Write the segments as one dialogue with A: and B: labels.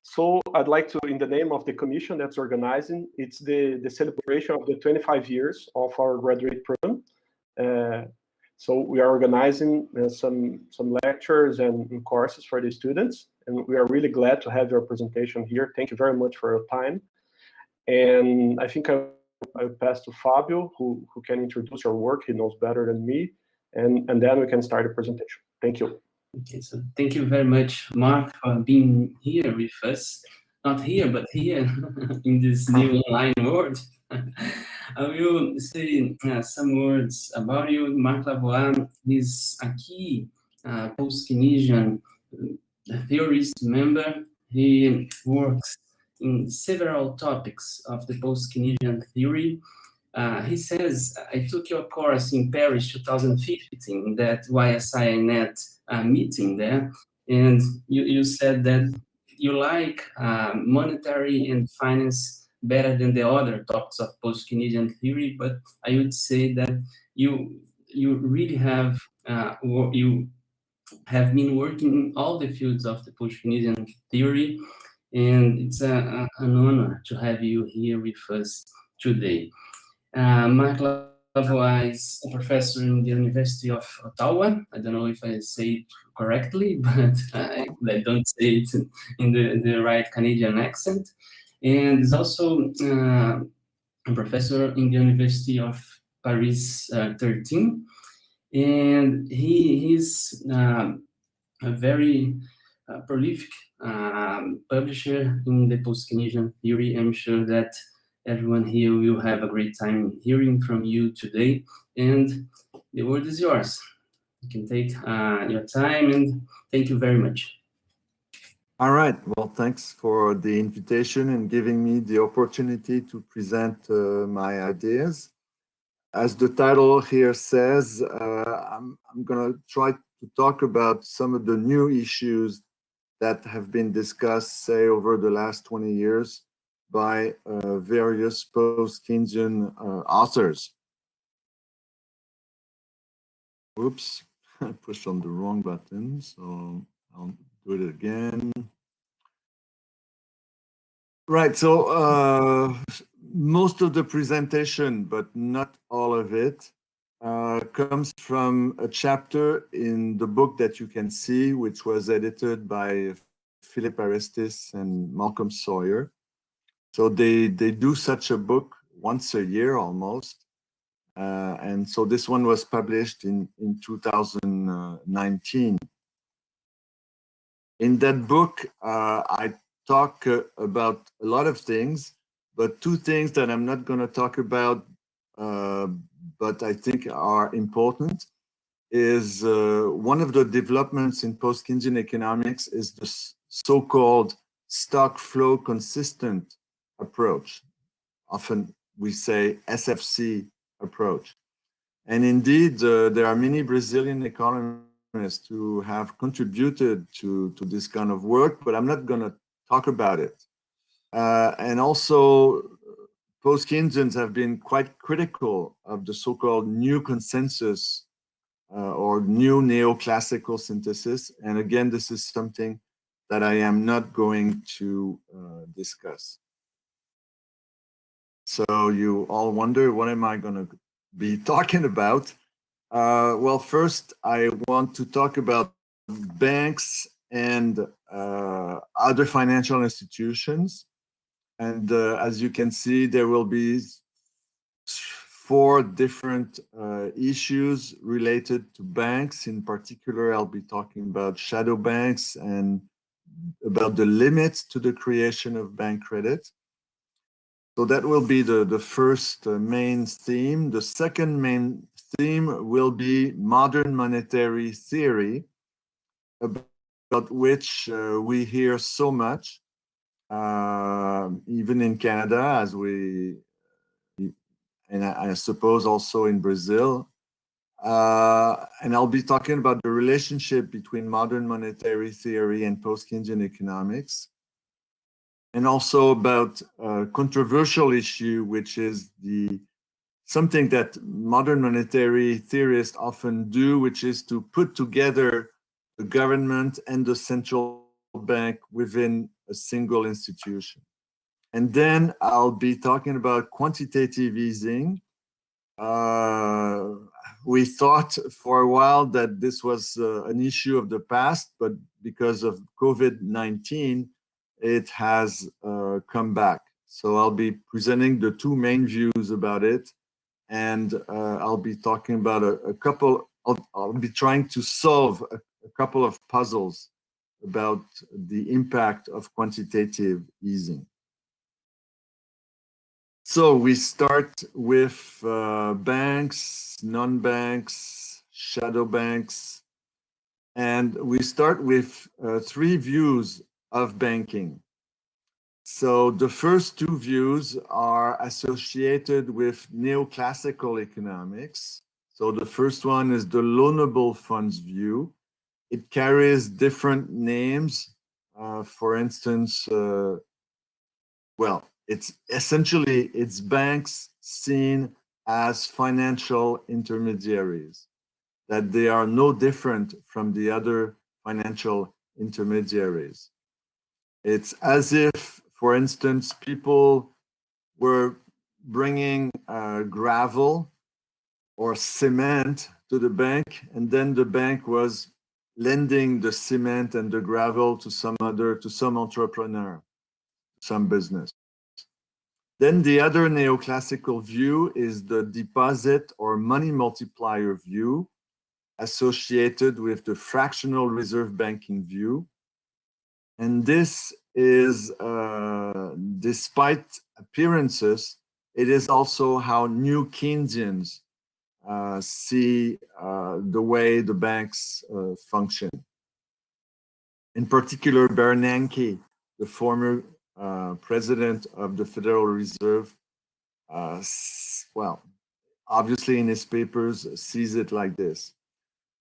A: So I'd like to, in the name of the commission that's organizing, it's the celebration of the 25 years of our graduate program. So we are organizing some lectures and courses for the students, and we are really glad to have your presentation here. Thank you very much for your time. And I think I'll pass to Fábio, who can introduce your work. He knows better than me, and then we can start the presentation. Thank you.
B: Okay, so thank you very much, Marc, for being here with us. Not here, but here in this new online world. I will say some words about you. Marc Lavoie is a key post-Keynesian theorist member. He works in several topics of the post-Keynesian theory. He says, I took your course in Paris 2015, that YSINet meeting there, and you said that you like monetary and finance better than the other topics of post-Keynesian theory, but I would say that you really have you have been working in all the fields of the post-Keynesian theory, and it's an honor to have you here with us today. Marc Lavoie is a professor in the University of Ottawa. I don't know if I say it correctly, but I don't say it in the right Canadian accent. And is also a professor in the University of Paris 13. And he is a very prolific publisher in the post-Keynesian theory. I'm sure that everyone here will have a great time hearing from you today, and the word is yours. You can take your time, and thank you very much.
C: All right, well, thanks for the invitation and giving me the opportunity to present my ideas. As the title here says, I'm going to try to talk about some of the new issues that have been discussed, say, over the last 20 years by various post-Keynesian authors. Oops, I pushed on the wrong button, so I'll do it again. Right, so most of the presentation, but not all of it, comes from a chapter in the book that you can see, which was edited by Philip Arestis and Malcolm Sawyer. So they do such a book once a year almost. And so this one was published in 2019. In that book, I talk about a lot of things, but two things that I'm not going to talk about, but I think are important, is one of the developments in post-Keynesian economics is the so-called stock flow consistent approach. Often we say SFC approach. And indeed, there are many Brazilian economists who have contributed to this kind of work, but I'm not going to talk about it. And also, post-Keynesians have been quite critical of the so-called new consensus or new neoclassical synthesis. And again, this is something that I am not going to discuss. So you all wonder, what am I going to be talking about? Well, first, I want to talk about banks and other financial institutions. And as you can see, there will be 4 different issues related to banks. In particular, I'll be talking about shadow banks and about the limits to the creation of bank credit. So that will be the first main theme. The second main theme will be modern monetary theory, about which we hear so much, even in Canada, as and I suppose also in Brazil. And I'll be talking about the relationship between modern monetary theory and post-Keynesian economics. And also about a controversial issue, which is something that modern monetary theorists often do, which is to put together the government and the central bank within a single institution. And then I'll be talking about quantitative easing. We thought for a while that this was an issue of the past, but because of COVID-19, it has come back. So I'll be presenting the two main views about it, and I'll be talking about a couple. I'll be trying to solve a couple of puzzles about the impact of quantitative easing. So we start with banks, non-banks, shadow banks, and we start with three views of banking. So the first two views are associated with neoclassical economics. So the first one is the loanable funds view. It carries different names. For instance, well, it's essentially banks seen as financial intermediaries, that they are no different from the other financial intermediaries. It's as if, for instance, people were bringing gravel or cement to the bank, and then the bank was lending the cement and the gravel to some entrepreneur, some business. Then the other neoclassical view is the deposit or money multiplier view, associated with the fractional reserve banking view. And this is, despite appearances, it is also how new Keynesians see the way the banks function. In particular, Bernanke, the former president of the Federal Reserve, well, obviously in his papers sees it like this.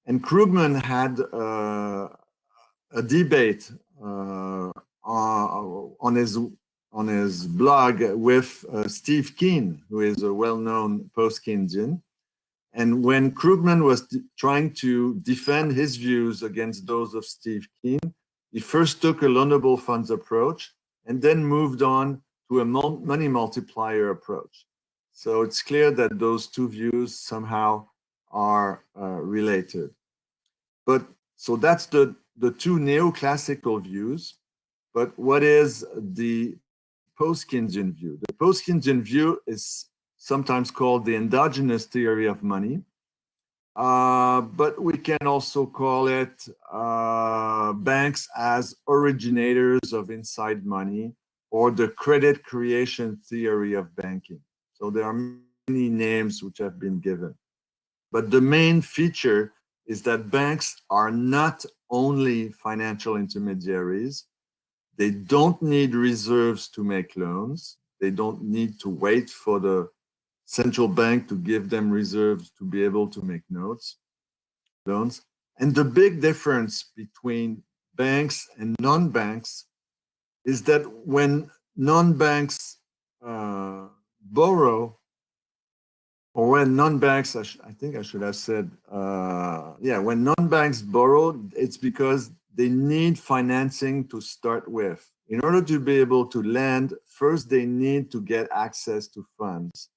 C: And Krugman had a debate on his blog with Steve Keen, who is a well-known post-Keynesian. And when Krugman was trying to defend his views against those of Steve Keen, he first took a loanable funds approach and then moved on to a money multiplier approach. So it's clear that those two views somehow are related. But so that's the two neoclassical views. But what is the post-Keynesian view? The post-Keynesian view is sometimes called the endogenous theory of money. But we can also call it banks as originators of inside money, or the credit creation theory of banking. So there are many names which have been given. But the main feature is that banks are not only financial intermediaries. They don't need reserves to make loans. They don't need to wait for the central bank to give them reserves to be able to make loans. And the big difference between banks and non-banks is that when non-banks borrow, or when non-banks, I think I should have said, when non-banks borrow, it's because they need financing to start with. In order to be able to lend, first they need to get access to funds.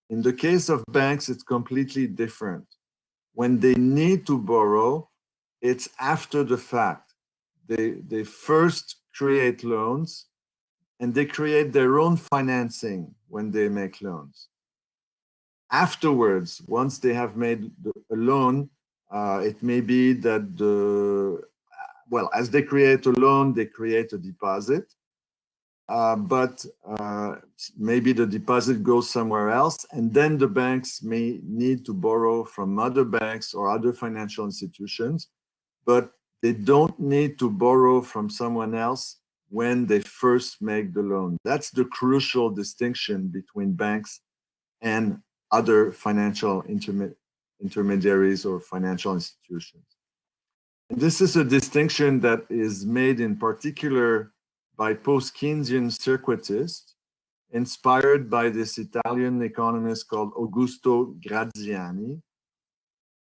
C: In the case of banks, it's completely different. When they need to borrow, it's after the fact. They first create loans, and they create their own financing when they make loans. Afterwards, once they have made a loan, it may be that as they create a loan, they create a deposit. But maybe the deposit goes somewhere else, and then the banks may need to borrow from other banks or other financial institutions, but they don't need to borrow from someone else when they first make the loan. That's the crucial distinction between banks and other financial intermediaries or financial institutions. And this is a distinction that is made in particular by post-Keynesian circuitists, inspired by this Italian economist called Augusto Graziani.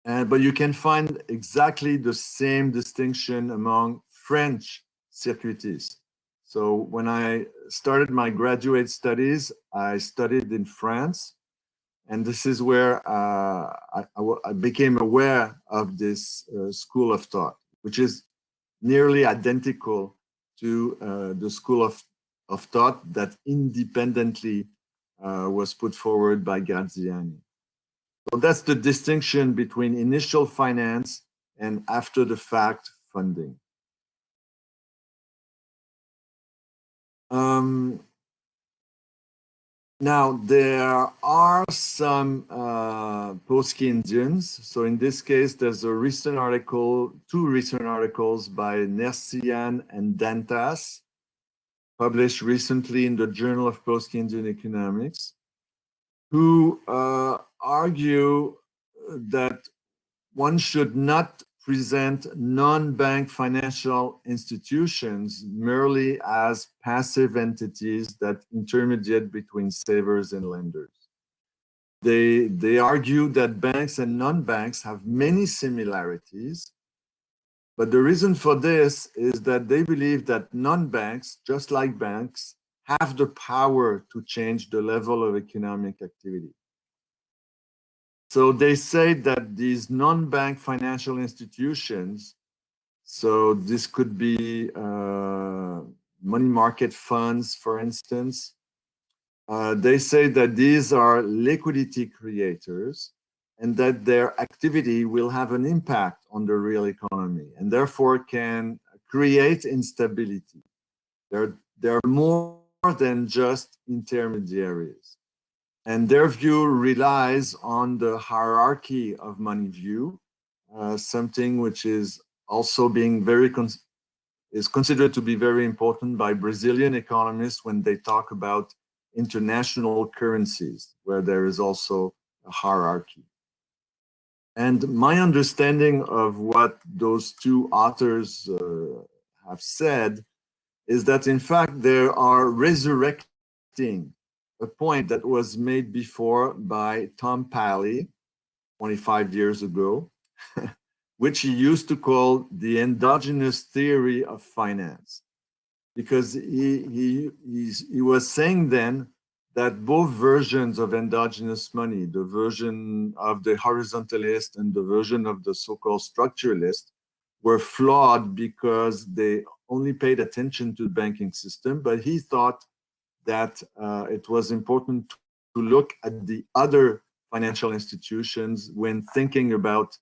C: But you can find exactly the same distinction among French circuitists. So when I started my graduate studies, I studied in France. And this is where I became aware of this school of thought, which is nearly identical to the school of thought that independently was put forward by Graziani. So that's the distinction between initial finance and after-the-fact funding. Now, there are some post-Keynesians. So in this case, there's a recent article, two recent articles by Nercian and Dantas, published recently in the Journal of Post-Keynesian Economics, who argue that one should not present non-bank financial institutions merely as passive entities that intermediate between savers and lenders. They argue that banks and non-banks have many similarities, but the reason for this is that they believe that non-banks, just like banks, have the power to change the level of economic activity. So they say that these non-bank financial institutions, so this could be money market funds, for instance, they say that these are liquidity creators and that their activity will have an impact on the real economy and therefore can create instability. They're more than just intermediaries. And their view relies on the hierarchy of money view, something which is also being is considered to be very important by Brazilian economists when they talk about international currencies, where there is also a hierarchy. And my understanding of what those two authors have said is that, in fact, they are resurrecting a point that was made before by Tom Paley 25 years ago, which he used to call the endogenous theory of finance. Because he was saying then that both versions of endogenous money, the version of the horizontalist and the version of the so-called structuralist, were flawed because they only paid attention to the banking system, but he thought that it was important to look at the other financial institutions when thinking about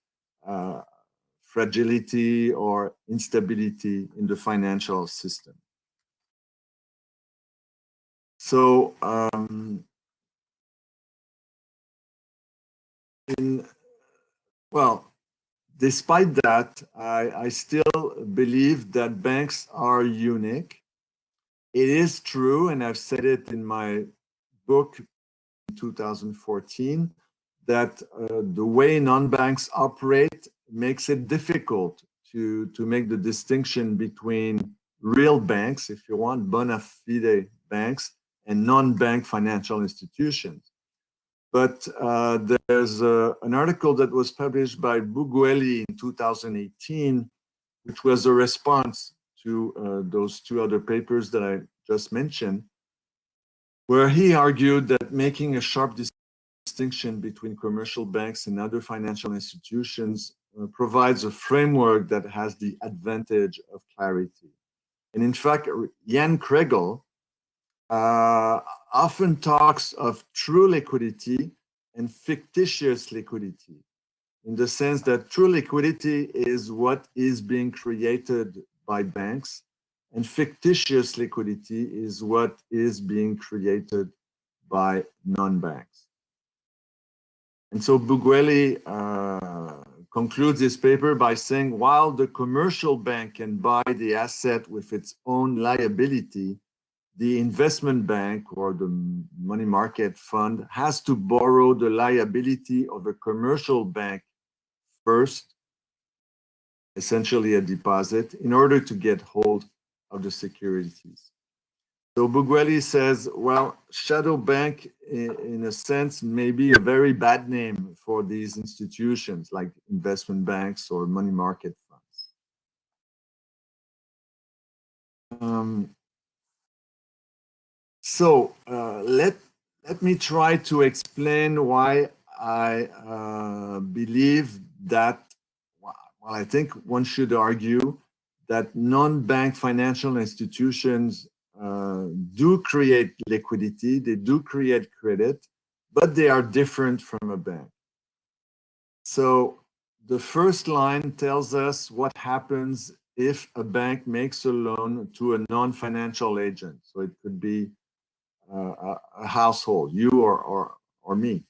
C: fragility or instability in the financial system. So, well, despite that, I still believe that banks are unique. It is true, and I've said it in my book in 2014, that the way non-banks operate makes it difficult to make the distinction between real banks, if you want, bona fide banks, and non-bank financial institutions. But there's an article that was published by Bugueli in 2018, which was a response to those two other papers that I just mentioned, where he argued that making a sharp distinction between commercial banks and other financial institutions provides a framework that has the advantage of clarity. And in fact, Jan Kregel often talks of true liquidity and fictitious liquidity, in the sense that true liquidity is what is being created by banks, and fictitious liquidity is what is being created by non-banks. And so Bugueli concludes his paper by saying, while the commercial bank can buy the asset with its own liability, the investment bank or the money market fund has to borrow the liability of a commercial bank first, essentially a deposit, in order to get hold of the securities. So Bugueli says, well, shadow bank, in a sense, may be a very bad name for these institutions like investment banks or money market funds. So let me try to explain why I believe that, well, I think one should argue that non-bank financial institutions do create liquidity, they do create credit, but they are different from a bank. So the first line tells us what happens if a bank makes a loan to a non-financial agent. So it could be a household, you or me.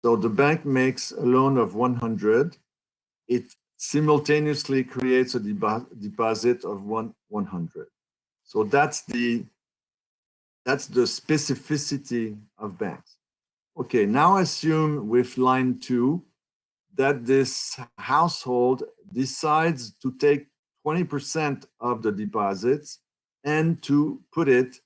C: So the bank makes a loan of 100. It simultaneously creates a deposit of 100. So that's the specificity of banks. Okay, now assume with line 2 that this household decides to take 20% of the deposits and to put it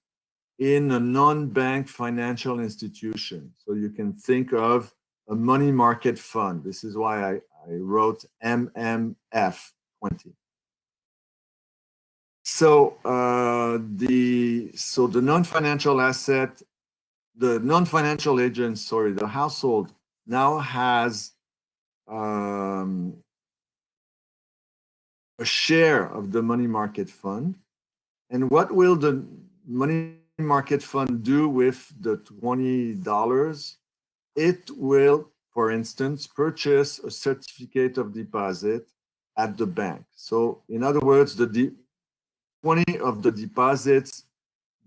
C: in a non-bank financial institution. So you can think of a money market fund. This is why I wrote MMF 20. So the non-financial asset, the non-financial agent, sorry, the household now has a share of the money market fund. And what will the money market fund do with the $20? It will, for instance, purchase a certificate of deposit at the bank. So in other words, the 20 of the deposits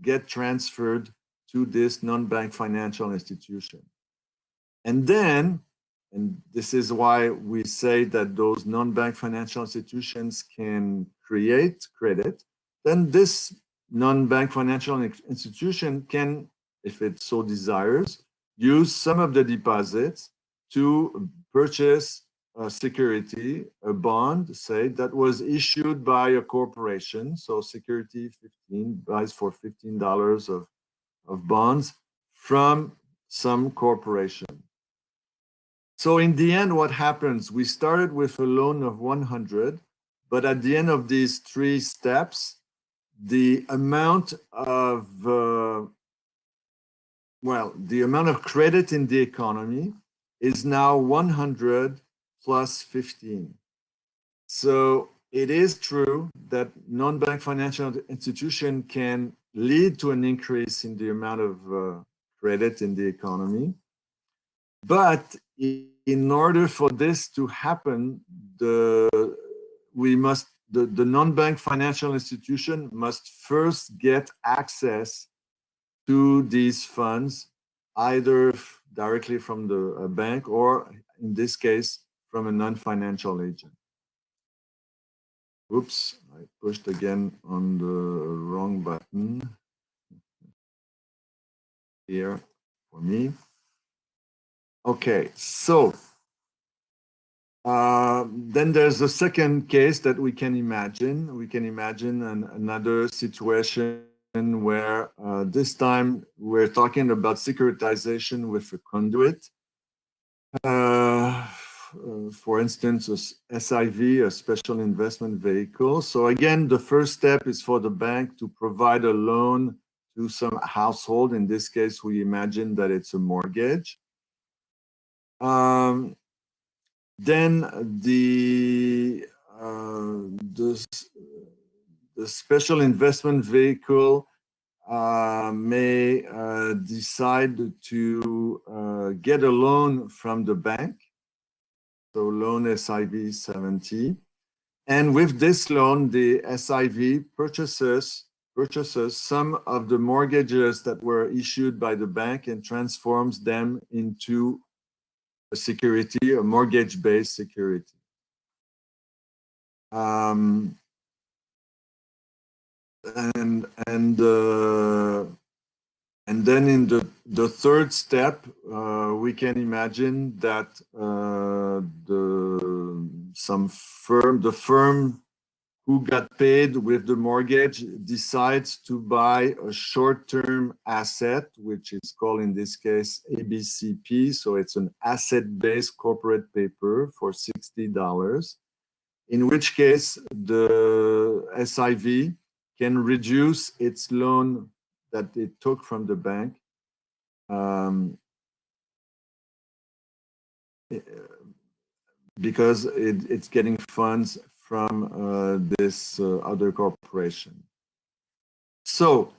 C: get transferred to this non-bank financial institution. And then, and this is why we say that those non-bank financial institutions can create credit, then this non-bank financial institution can, if it so desires, use some of the deposits to purchase a security, a bond, say, that was issued by a corporation. So security 15 buys for $15 of bonds from some corporation. So in the end, what happens? We started with a loan of 100, but at the end of these 3 steps, the amount of the amount of credit in the economy is now 100 plus 15. So it is true that non-bank financial institution can lead to an increase in the amount of credit in the economy. But in order for this to happen, the non-bank financial institution must first get access to these funds, either directly from the bank or, in this case, from a non-financial agent. Oops, I pushed again on the wrong button here for me. Okay, so then there's a second case that we can imagine. We can imagine another situation where this time we're talking about securitization with a conduit. For instance, a SIV, a special investment vehicle. So again, the first step is for the bank to provide a loan to some household. In this case, we imagine that it's a mortgage. Then the special investment vehicle may decide to get a loan from the bank, so loan SIV 70. And with this loan, the SIV purchases some of the mortgages that were issued by the bank and transforms them into a security, a mortgage-based security. And then in the third step, we can imagine that the firm who got paid with the mortgage decides to buy a short-term asset, which is called in this case ABCP. So it's an asset-based corporate paper for $60, in which case the SIV can reduce its loan that it took from the bank because it's getting funds from this other corporation. So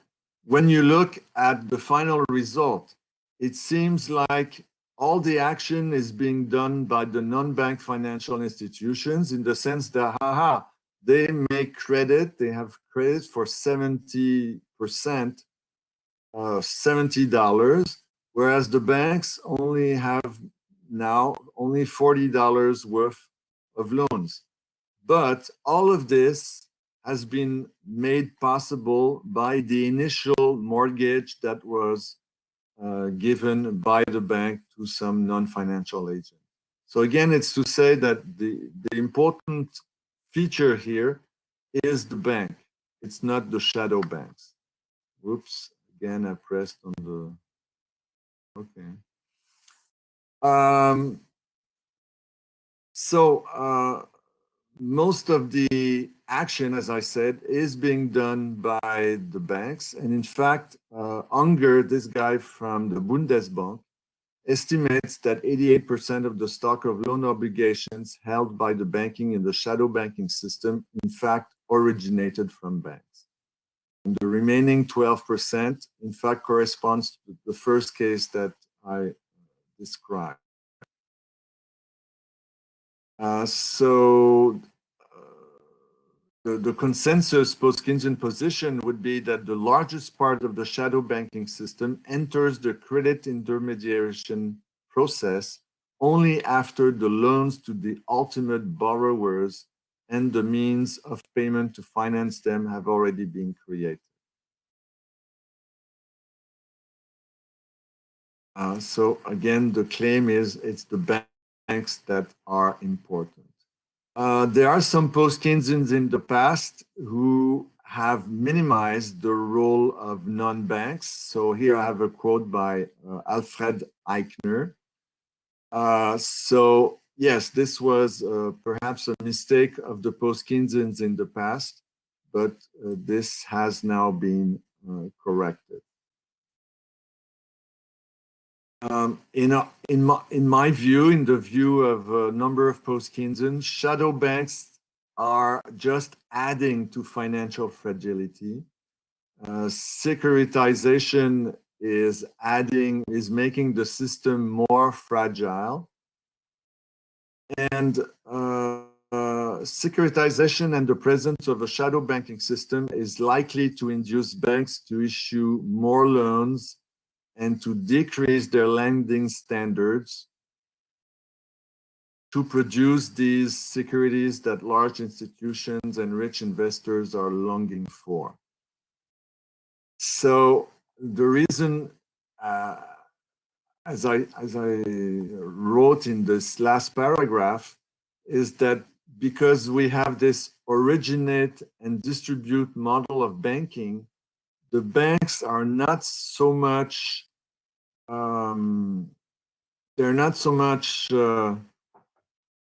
C: when you look at the final result, it seems like all the action is being done by the non-bank financial institutions, in the sense that, they make credit, they have credit for 70%, $70, whereas the banks only have now only $40 worth of loans. But all of this has been made possible by the initial mortgage that was given by the bank to some non-financial agent. So again, it's to say that the important feature here is the bank. It's not the shadow banks. Whoops, again, I pressed on the, okay. Most of the action, as I said, is being done by the banks. And in fact, Unger, this guy from the Bundesbank, estimates that 88% of the stock of loan obligations held by the banking in the shadow banking system, in fact, originated from banks. And the remaining 12%, in fact, corresponds to the first case that I described. The consensus post-Keynesian position would be that the largest part of the shadow banking system enters the credit intermediation process only after the loans to the ultimate borrowers and the means of payment to finance them have already been created. So again, the claim is it's the banks that are important. There are some post-Keynesians in the past who have minimized the role of non-banks. So here I have a quote by Alfred Eichner. So yes, this was perhaps a mistake of the post-Keynesians in the past, but this has now been corrected. In my view, in the view of a number of post-Keynesians, shadow banks are just adding to financial fragility. Securitization is making the system more fragile. And securitization and the presence of a shadow banking system is likely to induce banks to issue more loans and to decrease their lending standards to produce these securities that large institutions and rich investors are longing for. So the reason, as I wrote in this last paragraph, is that because we have this originate and distribute model of banking, the banks are not so much, they're not so much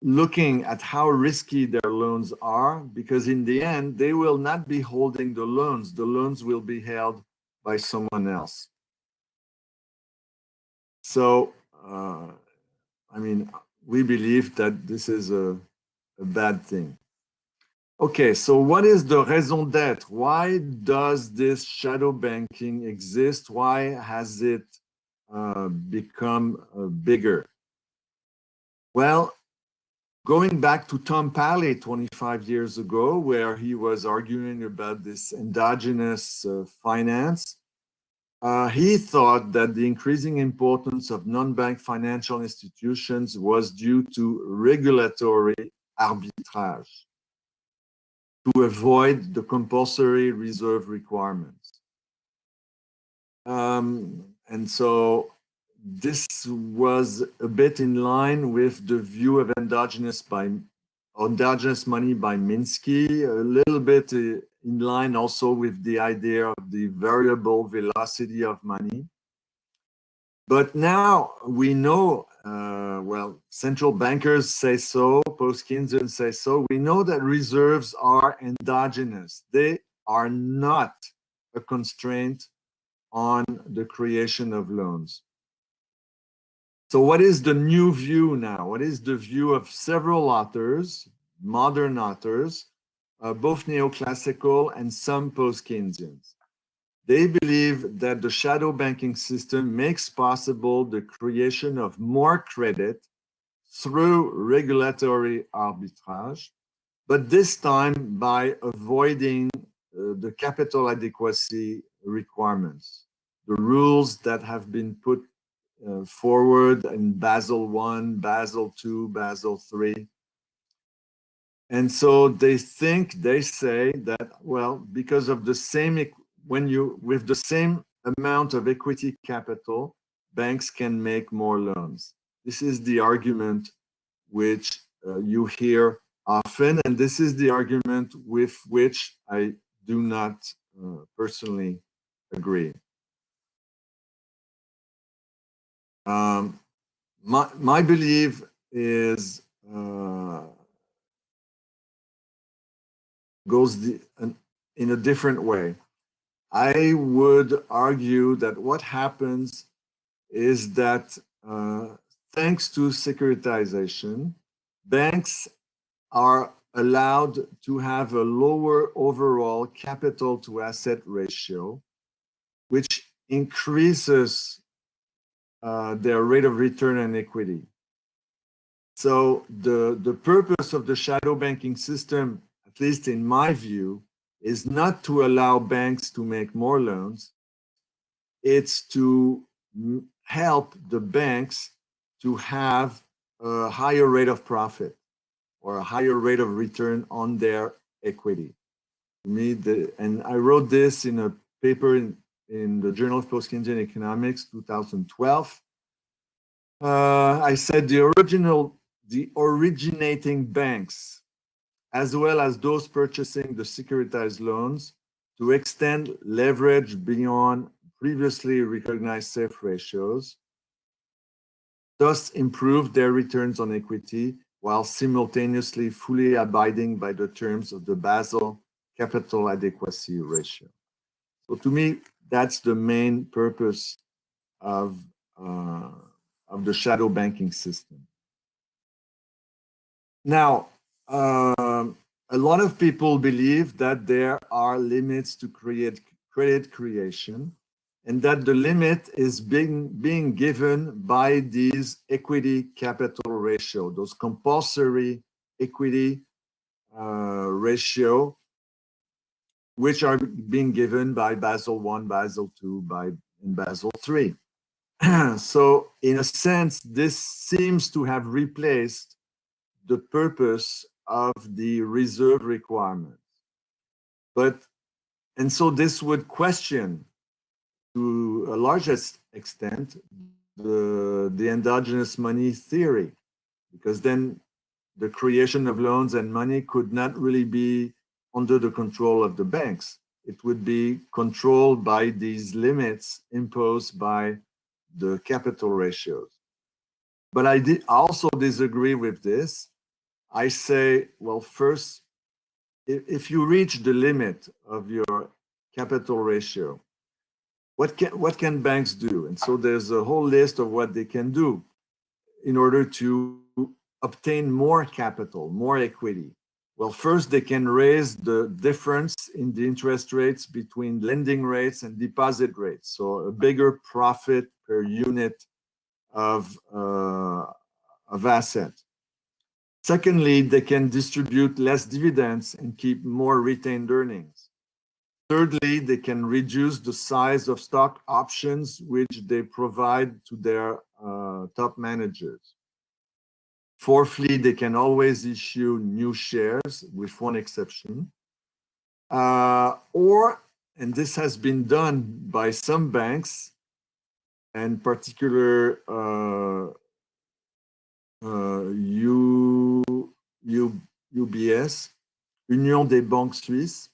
C: looking at how risky their loans are, because in the end, they will not be holding the loans. The loans will be held by someone else. So, I mean, we believe that this is a bad thing. Okay, so what is the raison d'être? Why does this shadow banking exist? Why has it become bigger? Well, going back to Tom Paley 25 years ago, where he was arguing about this endogenous finance, he thought that the increasing importance of non-bank financial institutions was due to regulatory arbitrage to avoid the compulsory reserve requirements. And so this was a bit in line with the view of endogenous money by Minsky, a little bit in line also with the idea of the variable velocity of money. But now we know, well, central bankers say so, post-Keynesian say so, we know that reserves are endogenous. They are not a constraint on the creation of loans. So what is the new view now? What is the view of several authors, modern authors, both neoclassical and some post-Keynesians? They believe that the shadow banking system makes possible the creation of more credit through regulatory arbitrage, but this time by avoiding the capital adequacy requirements, the rules that have been put forward in Basel I, Basel II, Basel III. And so they say that, well, because of the same, with the same amount of equity capital, banks can make more loans. This is the argument which you hear often, and this is the argument with which I do not personally agree. My belief is goes in a different way. I would argue that what happens is that thanks to securitization, banks are allowed to have a lower overall capital to asset ratio, which increases their rate of return on equity. So the purpose of the shadow banking system, at least in my view, is not to allow banks to make more loans. It's to help the banks to have a higher rate of profit or a higher rate of return on their equity. And I wrote this in a paper in the Journal of Post-Keynesian Economics, 2012. I said the originating banks, as well as those purchasing the securitized loans, to extend leverage beyond previously recognized safe ratios, thus improve their returns on equity while simultaneously fully abiding by the terms of the Basel capital adequacy ratio. So to me, that's the main purpose of the shadow banking system. Now, a lot of people believe that there are limits to credit creation, and that the limit is being given by these equity capital ratio, those compulsory equity ratio, which are being given by Basel I, Basel II, and Basel III. So in a sense, this seems to have replaced the purpose of the reserve requirements. And so this would question, to a large extent, the endogenous money theory, because then the creation of loans and money could not really be under the control of the banks. It would be controlled by these limits imposed by the capital ratios. But I also disagree with this. I say, well, first, if you reach the limit of your capital ratio, what can banks do? And so there's a whole list of what they can do in order to obtain more capital, more equity. Well, first, they can raise the difference in the interest rates between lending rates and deposit rates, so a bigger profit per unit of asset. Secondly, they can distribute less dividends and keep more retained earnings. Thirdly, they can reduce the size of stock options which they provide to their top managers. Fourthly, they can always issue new shares, with one exception. And this has been done by some banks, and particular UBS, Union des Banques Suisses.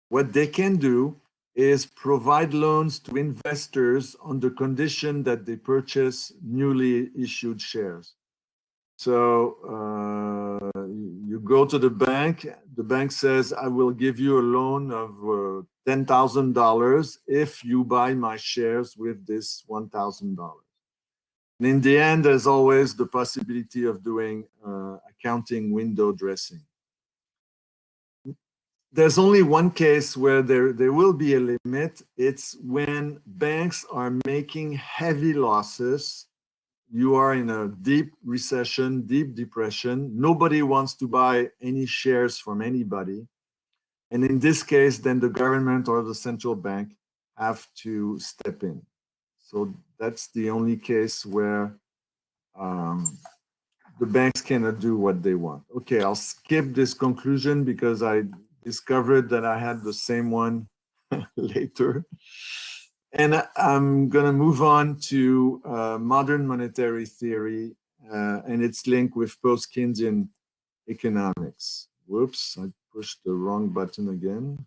C: What they can do is provide loans to investors on the condition that they purchase newly issued shares. So you go to the bank says, I will give you a loan of $10,000 if you buy my shares with this $1,000. And in the end, there's always the possibility of doing accounting window dressing. There's only one case where there will be a limit. It's when banks are making heavy losses. You are in a deep recession, deep depression. Nobody wants to buy any shares from anybody. And in this case, then the government or the central bank have to step in. So that's the only case where the banks cannot do what they want. Okay, I'll skip this conclusion because I discovered that I had the same one later. And I'm going to move on to modern monetary theory and its link with post-Keynesian economics. Whoops, I pushed the wrong button again.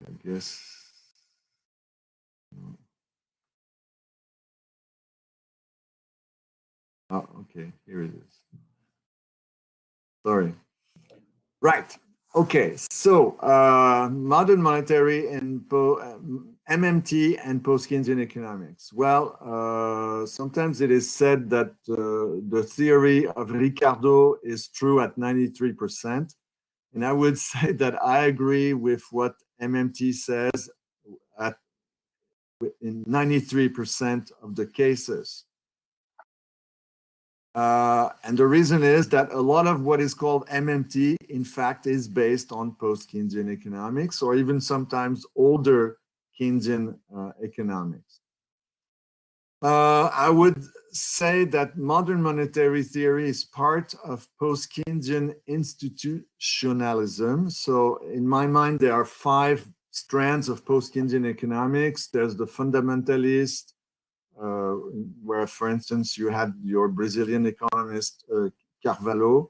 C: I guess. Oh, okay, here it is. Sorry. Right. Okay. So modern monetary and MMT and post-Keynesian economics. Well, sometimes it is said that the theory of Ricardo is true at 93%. And I would say that I agree with what MMT says in 93% of the cases. And the reason is that a lot of what is called MMT, in fact, is based on post-Keynesian economics or even sometimes older Keynesian economics. I would say that modern monetary theory is part of post-Keynesian institutionalism. So in my mind, there are 5 strands of post-Keynesian economics. There's the fundamentalist, where, for instance, you had your Brazilian economist, Carvalho.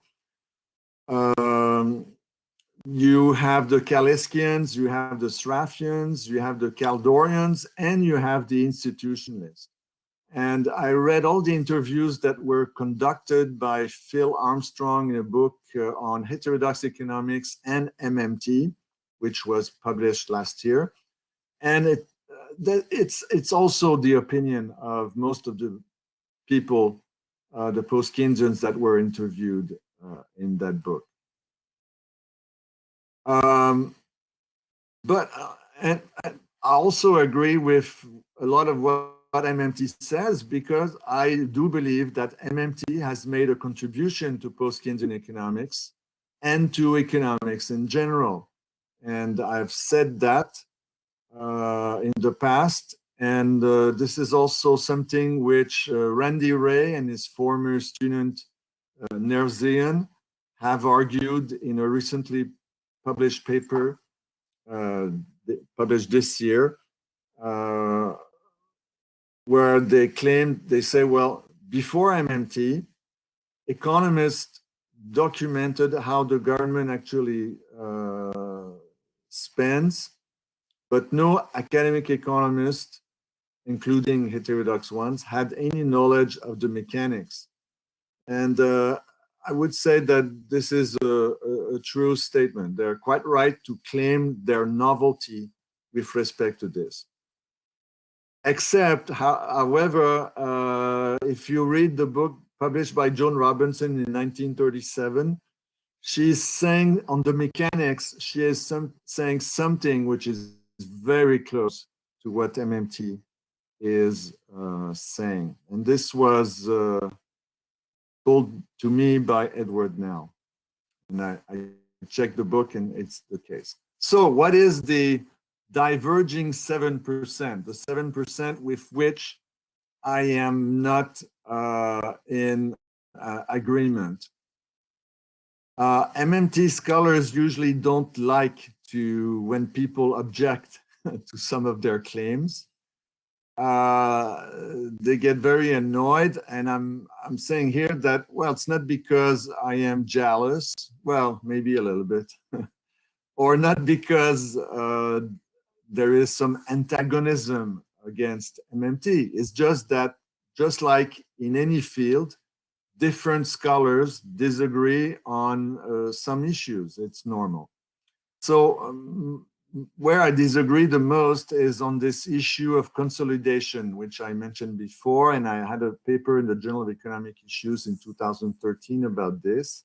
C: You have the Caleskians, you have the Sraffians, you have the Caldorians, and you have the institutionalists. And I read all the interviews that were conducted by Phil Armstrong in a book on heterodox economics and MMT, which was published last year. And it's also the opinion of most of the people, the post-Keynesians that were interviewed in that book. But I also agree with a lot of what MMT says, because I do believe that MMT has made a contribution to post-Keynesian economics and to economics in general. And I've said that in the past. And this is also something which Randy Ray and his former student, Nerzian, have argued in a recently published paper published this year, where they say, well, before MMT, economists documented how the government actually spends, but no academic economist, including heterodox ones, had any knowledge of the mechanics. And I would say that this is a true statement. They're quite right to claim their novelty with respect to this. Except, however, if you read the book published by Joan Robinson in 1937, she's saying on the mechanics, she is saying something which is very close to what MMT is saying. And this was told to me by Edward Nell. And I checked the book and it's the case. So what is the diverging 7%, the 7% with which I am not in agreement? MMT scholars usually don't like when people object to some of their claims. they get very annoyed, and I'm saying here that, well, it's not because I am jealous, well, maybe a little bit, or not because there is some antagonism against MMT. It's just that, just like in any field, different scholars disagree on some issues. It's normal. So where I disagree the most is on this issue of consolidation, which I mentioned before, and I had a paper in the Journal of Economic Issues in 2013 about this.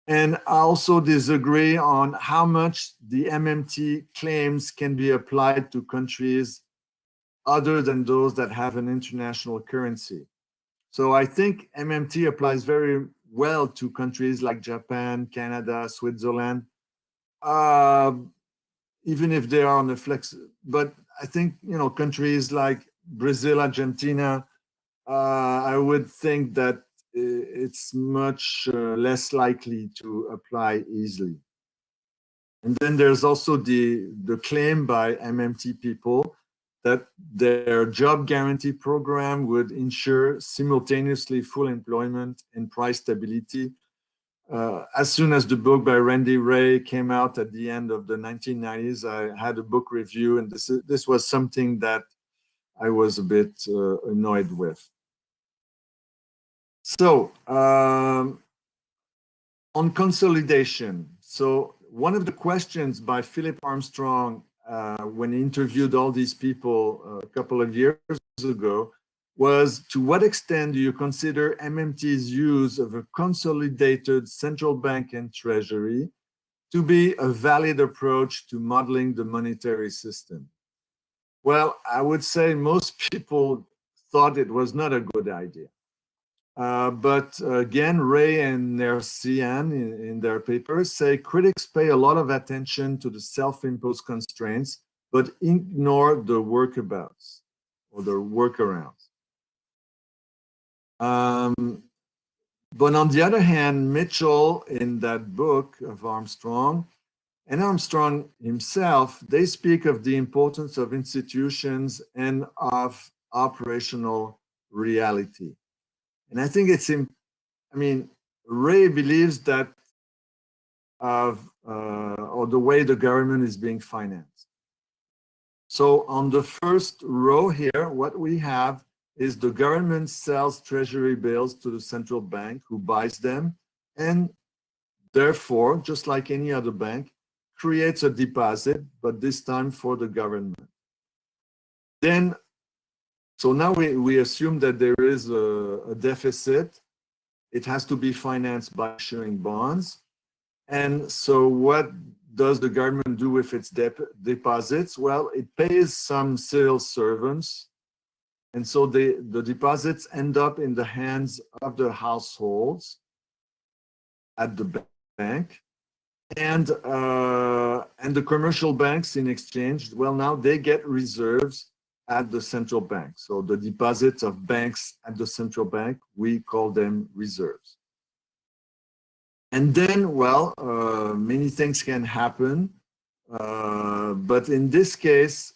C: And I also disagree on how much the MMT claims can be applied to countries other than those that have an international currency. So I think MMT applies very well to countries like Japan, Canada, Switzerland, even if they are on the flex. But I think, you know, countries like Brazil, Argentina, I would think that it's much less likely to apply easily. And then there's also the claim by MMT people that their job guarantee program would ensure simultaneously full employment and price stability. As soon as the book by Randy Wray came out at the end of the 1990s, I had a book review, and this was something that I was a bit annoyed with. So on consolidation, so one of the questions by Philip Armstrong when he interviewed all these people a couple of years ago was, to what extent do you consider MMT's use of a consolidated central bank and treasury to be a valid approach to modeling the monetary system? Well, I would say most people thought it was not a good idea. But again, Ray and Nercian in their papers say critics pay a lot of attention to the self-imposed constraints, but ignore the workabouts or the workarounds. But on the other hand, Mitchell, in that book of Armstrong, and Armstrong himself, they speak of the importance of institutions and of operational reality. And I think it's, I mean, Ray believes that or the way the government is being financed. So on the first row here, what we have is the government sells treasury bills to the central bank, who buys them, and therefore, just like any other bank, creates a deposit, but this time for the government. Then, so now we assume that there is a deficit. It has to be financed by issuing bonds. And so what does the government do with its deposits? Well, it pays some civil servants. And so the deposits end up in the hands of the households at the bank. And the commercial banks in exchange, well, now they get reserves at the central bank. So the deposits of banks at the central bank, we call them reserves. And then, well, many things can happen. But in this case,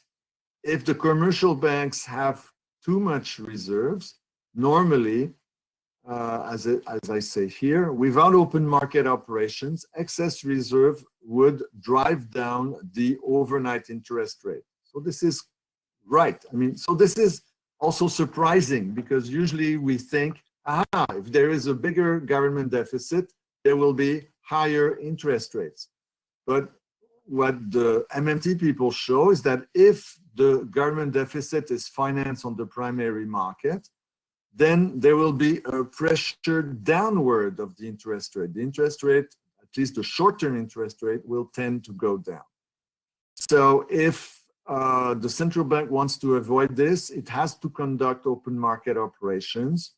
C: if the commercial banks have too much reserves, normally, as I say here, without open market operations, excess reserve would drive down the overnight interest rate. So this is right. I mean, so this is also surprising, because usually we think, if there is a bigger government deficit, there will be higher interest rates. But what the MMT people show is that if the government deficit is financed on the primary market, then there will be a pressure downward of the interest rate. The interest rate, at least the short-term interest rate, will tend to go down. So if the central bank wants to avoid this, it has to conduct open market operations.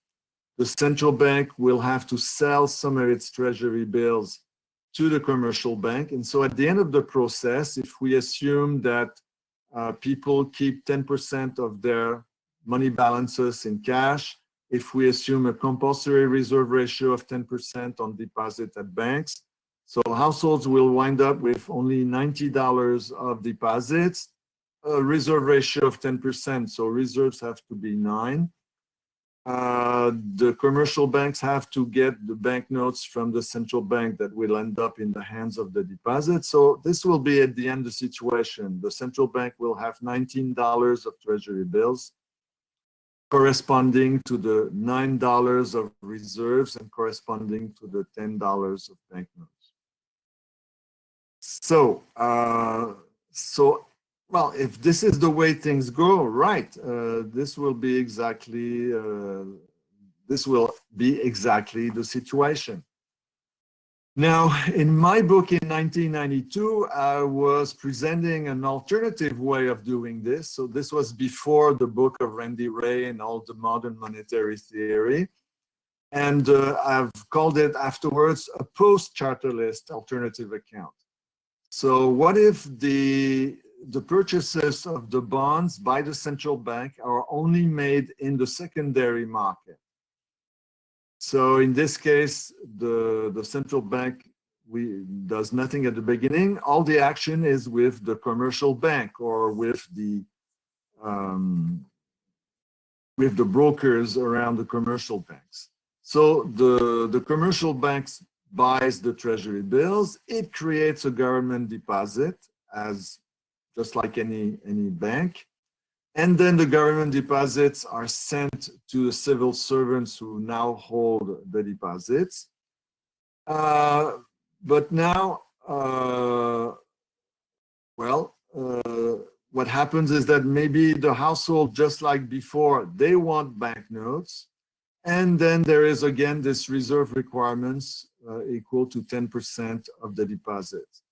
C: The central bank will have to sell some of its treasury bills to the commercial bank. And so at the end of the process, if we assume that people keep 10% of their money balances in cash, if we assume a compulsory reserve ratio of 10% on deposit at banks, so households will wind up with only $90 of deposits, a reserve ratio of 10%, so reserves have to be 9. The commercial banks have to get the banknotes from the central bank that will end up in the hands of the deposit. So this will be at the end the situation. The central bank will have $19 of treasury bills corresponding to the $9 of reserves and corresponding to the $10 of banknotes. So, well, if this is the way things go, right, this will be exactly the situation. Now, in my book in 1992, I was presenting an alternative way of doing this. So this was before the book of Randy Wray and all the modern monetary theory. And I've called it afterwards a post-charterlist alternative account. So what if the purchases of the bonds by the central bank are only made in the secondary market? So in this case, the central bank does nothing at the beginning. All the action is with the commercial bank or with the brokers around the commercial banks. So the commercial banks buys the treasury bills. It creates a government deposit as just like any bank. And then the government deposits are sent to the civil servants who now hold the deposits. But now, what happens is that maybe the household, just like before, they want banknotes. And then there is again this reserve requirements equal to 10% of the deposits.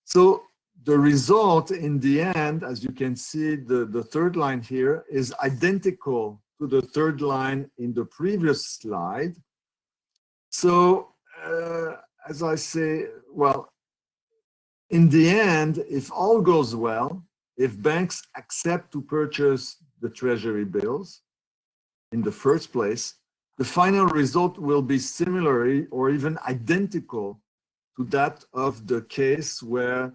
C: So the result in the end, as you can see, the third line here is identical to the third line in the previous slide. So as I say, well, in the end, if all goes well, if banks accept to purchase the treasury bills in the first place, the final result will be similar or even identical to that of the case where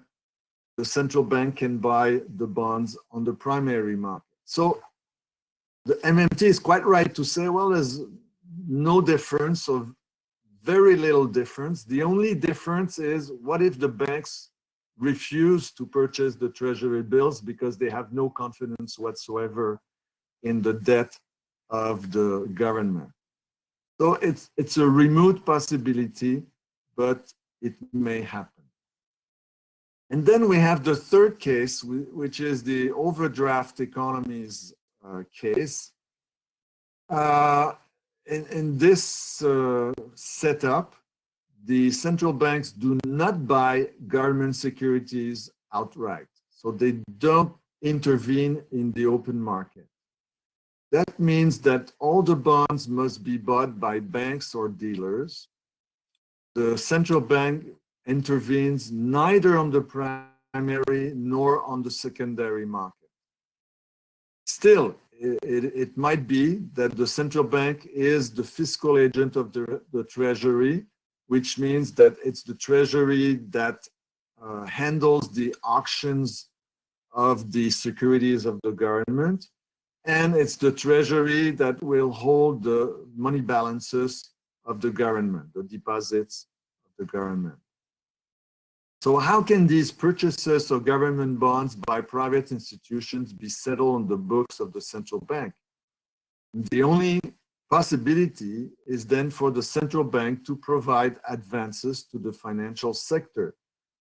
C: the central bank can buy the bonds on the primary market. So the MMT is quite right to say, well, there's no difference or very little difference. The only difference is what if the banks refuse to purchase the treasury bills because they have no confidence whatsoever in the debt of the government. So it's a remote possibility, but it may happen. And then we have the third case, which is the overdraft economies case. In this setup, the central banks do not buy government securities outright. So they don't intervene in the open market. That means that all the bonds must be bought by banks or dealers. The central bank intervenes neither on the primary nor on the secondary market. Still, it might be that the central bank is the fiscal agent of the treasury, which means that it's the treasury that handles the auctions of the securities of the government. And it's the treasury that will hold the money balances of the government, the deposits of the government. So how can these purchases of government bonds by private institutions be settled on the books of the central bank? The only possibility is then for the central bank to provide advances to the financial sector.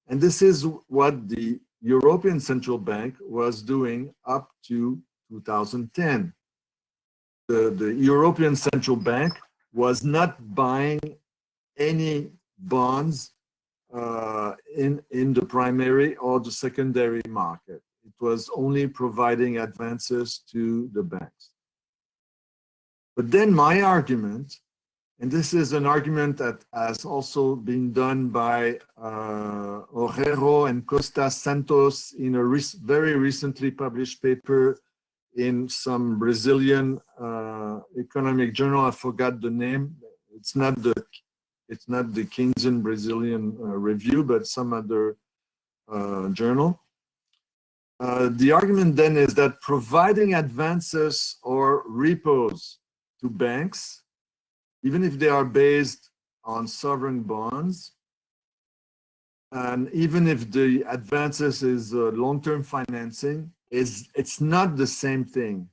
C: And this is what the European Central Bank was doing up to 2010. The European Central Bank was not buying any bonds in the primary or the secondary market. It was only providing advances to the banks. But then my argument, and this is an argument that has also been done by Orrero and Costa Santos in a very recently published paper in some Brazilian economic journal. I forgot the name. It's not the Keynesian Brazilian Review, but some other journal. The argument then is that providing advances or repos to banks, even if they are based on sovereign bonds, and even if the advances is long-term financing, it's not the same thing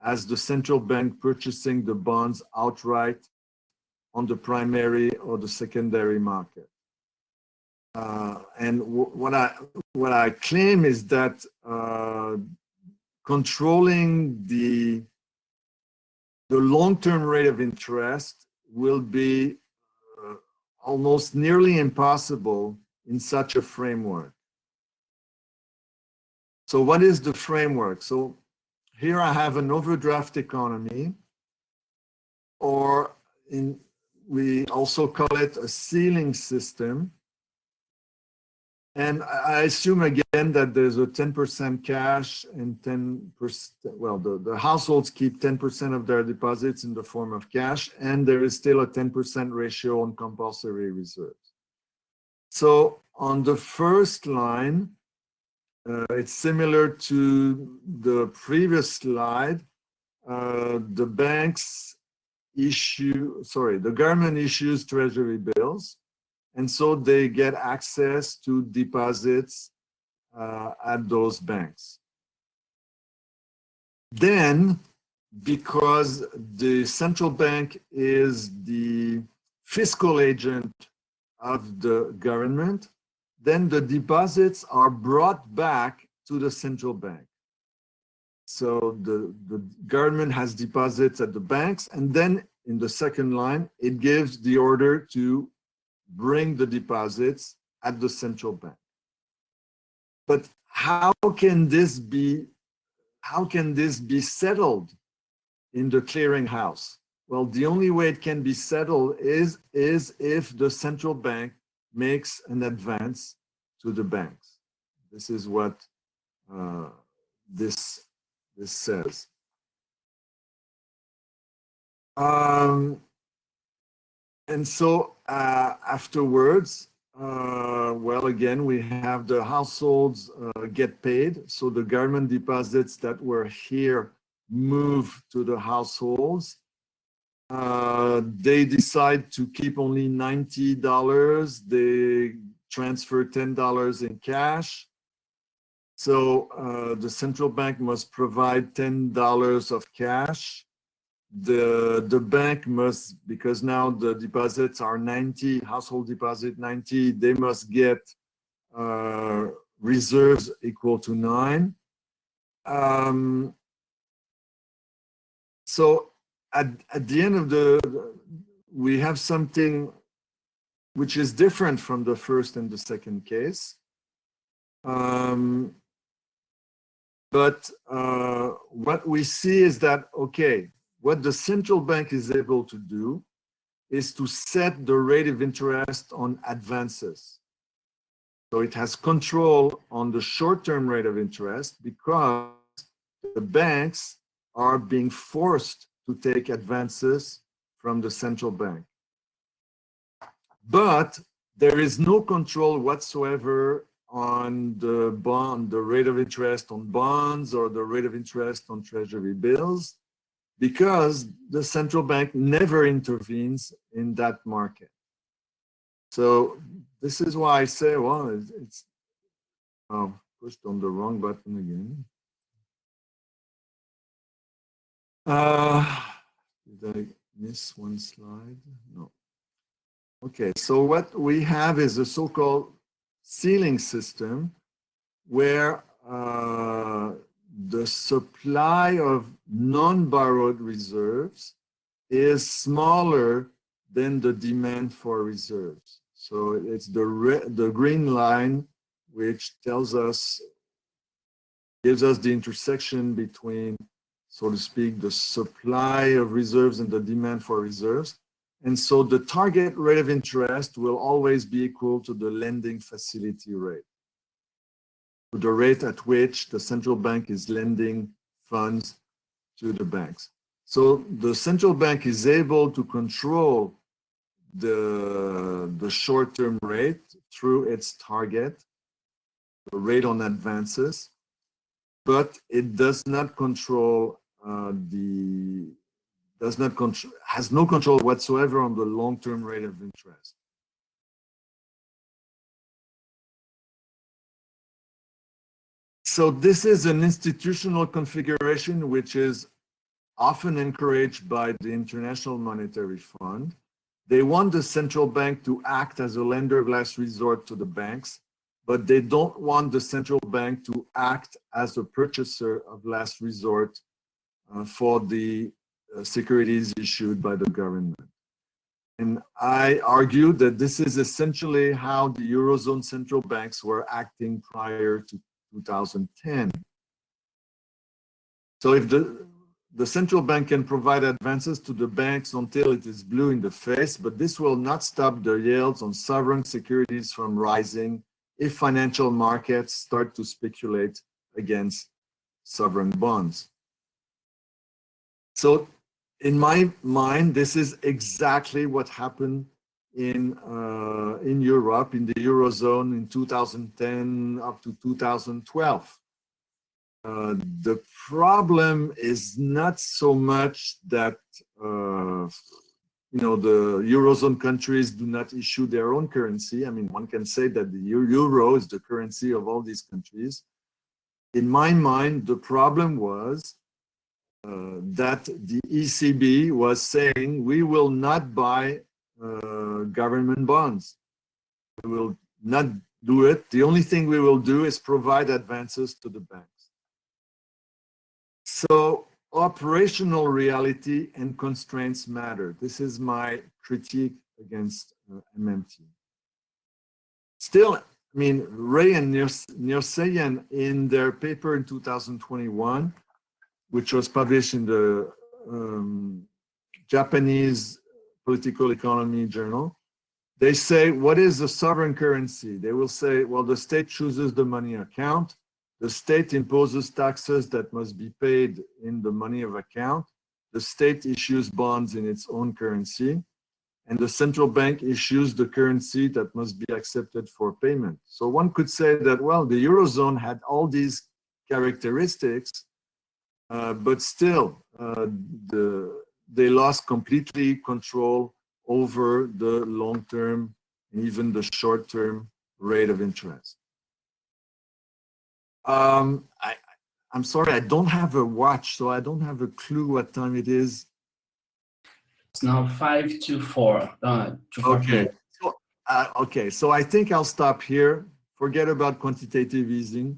C: as the central bank purchasing the bonds outright on the primary or the secondary market. And what I claim is that controlling the long-term rate of interest will be almost nearly impossible in such a framework. So what is the framework? So here I have an overdraft economy, or we also call it a ceiling system. And I assume again that there's a 10% cash and 10%, well, the households keep 10% of their deposits in the form of cash, and there is still a 10% ratio on compulsory reserves. So on the first line, it's similar to the previous slide. The government issues treasury bills. And so they get access to deposits at those banks. Then, because the central bank is the fiscal agent of the government, then the deposits are brought back to the central bank. So the government has deposits at the banks, and then in the second line, it gives the order to bring the deposits at the central bank. But how can this be settled in the clearinghouse? Well, the only way it can be settled is if the central bank makes an advance to the banks. This is what this says. And so afterwards, well, again, we have the households get paid. So the government deposits that were here move to the households. They decide to keep only $90. They transfer $10 in cash. So the central bank must provide $10 of cash. The bank must, because now the deposits are 90, household deposit 90, they must get reserves equal to 9. So at the end of we have something which is different from the first and the second case. But what we see is that, okay, what the central bank is able to do is to set the rate of interest on advances. So it has control on the short-term rate of interest because the banks are being forced to take advances from the central bank. But there is no control whatsoever on the rate of interest on bonds or the rate of interest on treasury bills, because the central bank never intervenes in that market. So this is why I say, well, it's pushed on the wrong button again. Did I miss one slide? No. Okay, so what we have is a so-called ceiling system where the supply of non-borrowed reserves is smaller than the demand for reserves. So it's the green line which tells us, gives us the intersection between, so to speak, the supply of reserves and the demand for reserves. And so the target rate of interest will always be equal to the lending facility rate, the rate at which the central bank is lending funds to the banks. So the central bank is able to control the short-term rate through its target, the rate on advances. but it does not control has no control whatsoever on the long-term rate of interest. So this is an institutional configuration which is often encouraged by the International Monetary Fund. They want the central bank to act as a lender of last resort to the banks, but they don't want the central bank to act as a purchaser of last resort for the securities issued by the government. And I argue that this is essentially how the Eurozone central banks were acting prior to 2010. So if the central bank can provide advances to the banks until it is blue in the face, but this will not stop the yields on sovereign securities from rising if financial markets start to speculate against sovereign bonds. So in my mind, this is exactly what happened in Europe, in the Eurozone in 2010 up to 2012. The problem is not so much that the Eurozone countries do not issue their own currency. I mean, one can say that the euro is the currency of all these countries. In my mind, the problem was that the ECB was saying, we will not buy government bonds. We will not do it. The only thing we will do is provide advances to the banks. So operational reality and constraints matter. This is my critique against MMT. Still, I mean, Ray and Nirsayan in their paper in 2021, which was published in the Japanese Political Economy Journal, they say, what is a sovereign currency? They will say, well, the state chooses the money account. The state imposes taxes that must be paid in the money of account. The state issues bonds in its own currency. And the central bank issues the currency that must be accepted for payment. So one could say that, well, the Eurozone had all these characteristics, but still they lost completely control over the long-term and even the short-term rate of interest. I'm sorry, I don't have a watch, so I don't have a clue what time it is.
B: It's now 5 to 4.
C: Okay. Okay, so I think I'll stop here. Forget about quantitative easing.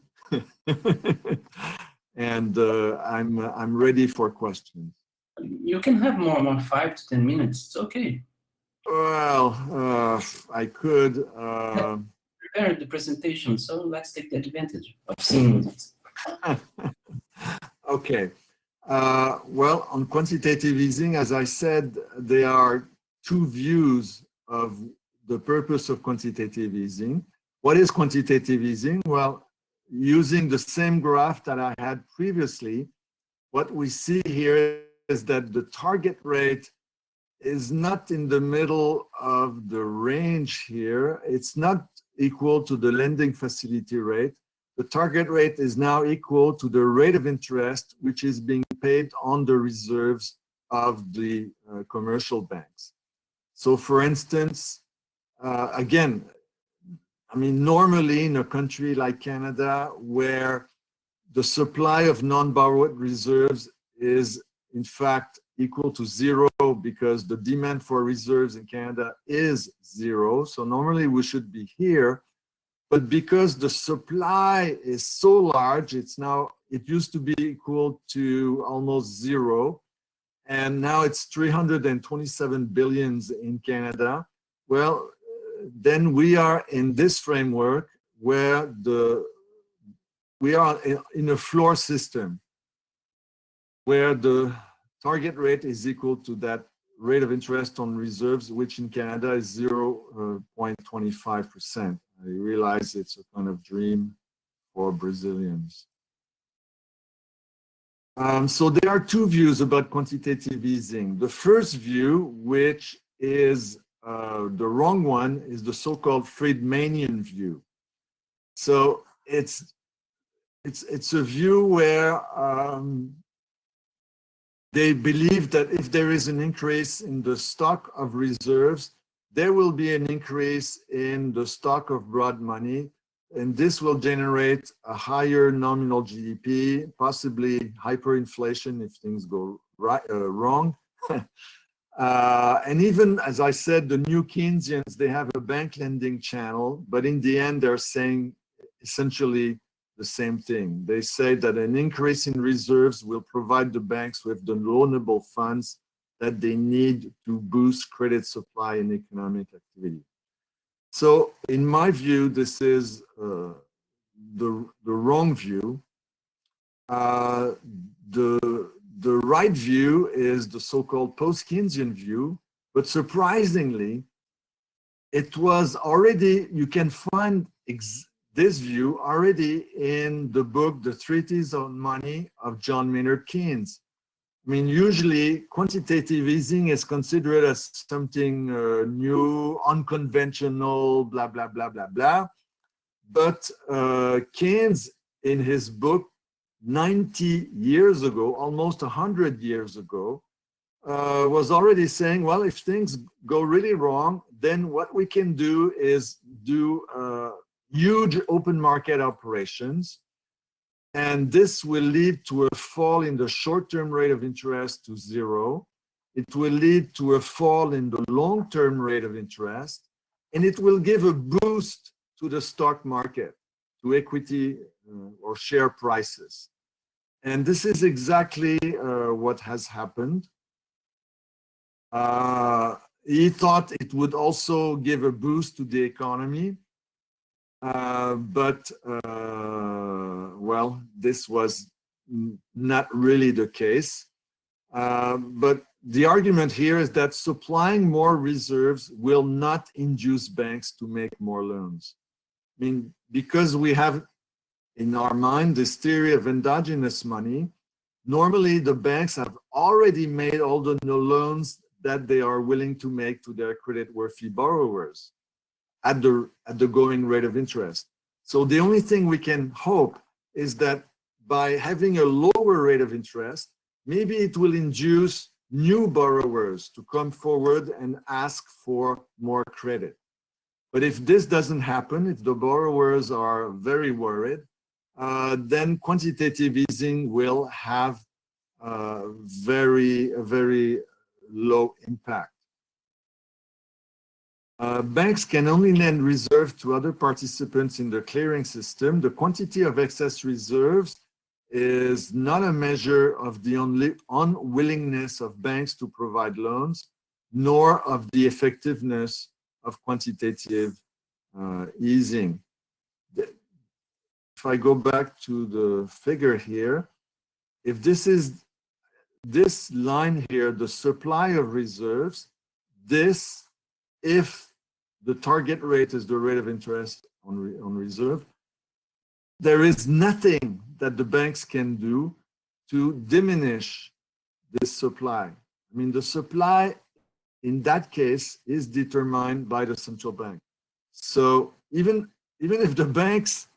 C: And I'm ready for questions.
B: You can have more 5 to 10 minutes. It's okay.
C: Well, I could.
B: Prepared the presentation, so let's take the advantage of seeing it.
C: Okay. Well, on quantitative easing, as I said, there are two views of the purpose of quantitative easing. What is quantitative easing? Well, using the same graph that I had previously, what we see here is that the target rate is not in the middle of the range here. It's not equal to the lending facility rate. The target rate is now equal to the rate of interest which is being paid on the reserves of the commercial banks. So for instance, again, I mean, normally in a country like Canada, where the supply of non-borrowed reserves is in fact equal to 0 because the demand for reserves in Canada is 0. So normally we should be here, but because the supply is so large, it used to be equal to almost 0. And now it's 327 billions in Canada. Well, then we are in this framework where we are in a floor system where the target rate is equal to that rate of interest on reserves, which in Canada is 0.25%. I realize it's a kind of dream for Brazilians. So there are two views about quantitative easing. The first view, which is the wrong one, is the so-called Friedmanian view. So it's it's a view where they believe that if there is an increase in the stock of reserves, there will be an increase in the stock of broad money, and this will generate a higher nominal GDP, possibly hyperinflation if things go wrong. And even, as I said, the new Keynesians, they have a bank lending channel, but in the end, they're saying essentially the same thing. They say that an increase in reserves will provide the banks with the loanable funds that they need to boost credit supply and economic activity. So in my view, this is the wrong view. The right view is the so-called post-Keynesian view, but surprisingly, it was already, you can find this view already in the book, The Treatise on Money of John Maynard Keynes. I mean, usually quantitative easing is considered as something new, unconventional, blah, blah, blah, blah, blah. But Keynes, in his book, 90 years ago, almost 100 years ago, was already saying, well, if things go really wrong, then what we can do is do huge open market operations. And this will lead to a fall in the short-term rate of interest to zero. It will lead to a fall in the long-term rate of interest, and it will give a boost to the stock market, to equity or share prices. And this is exactly what has happened. He thought it would also give a boost to the economy. Well, this was not really the case. But the argument here is that supplying more reserves will not induce banks to make more loans. I mean, because we have in our mind this theory of endogenous money, normally the banks have already made all the loans that they are willing to make to their credit-worthy borrowers at the going rate of interest. So the only thing we can hope is that by having a lower rate of interest, maybe it will induce new borrowers to come forward and ask for more credit. But if this doesn't happen, if the borrowers are very worried, then quantitative easing will have a very low impact. Banks can only lend reserves to other participants in the clearing system. The quantity of excess reserves is not a measure of the unwillingness of banks to provide loans, nor of the effectiveness of quantitative easing. If I go back to the figure here, if this is this line here, the supply of reserves, this, if the target rate is the rate of interest on reserve, there is nothing that the banks can do to diminish this supply. I mean, the supply in that case is determined by the central bank. So even if the banks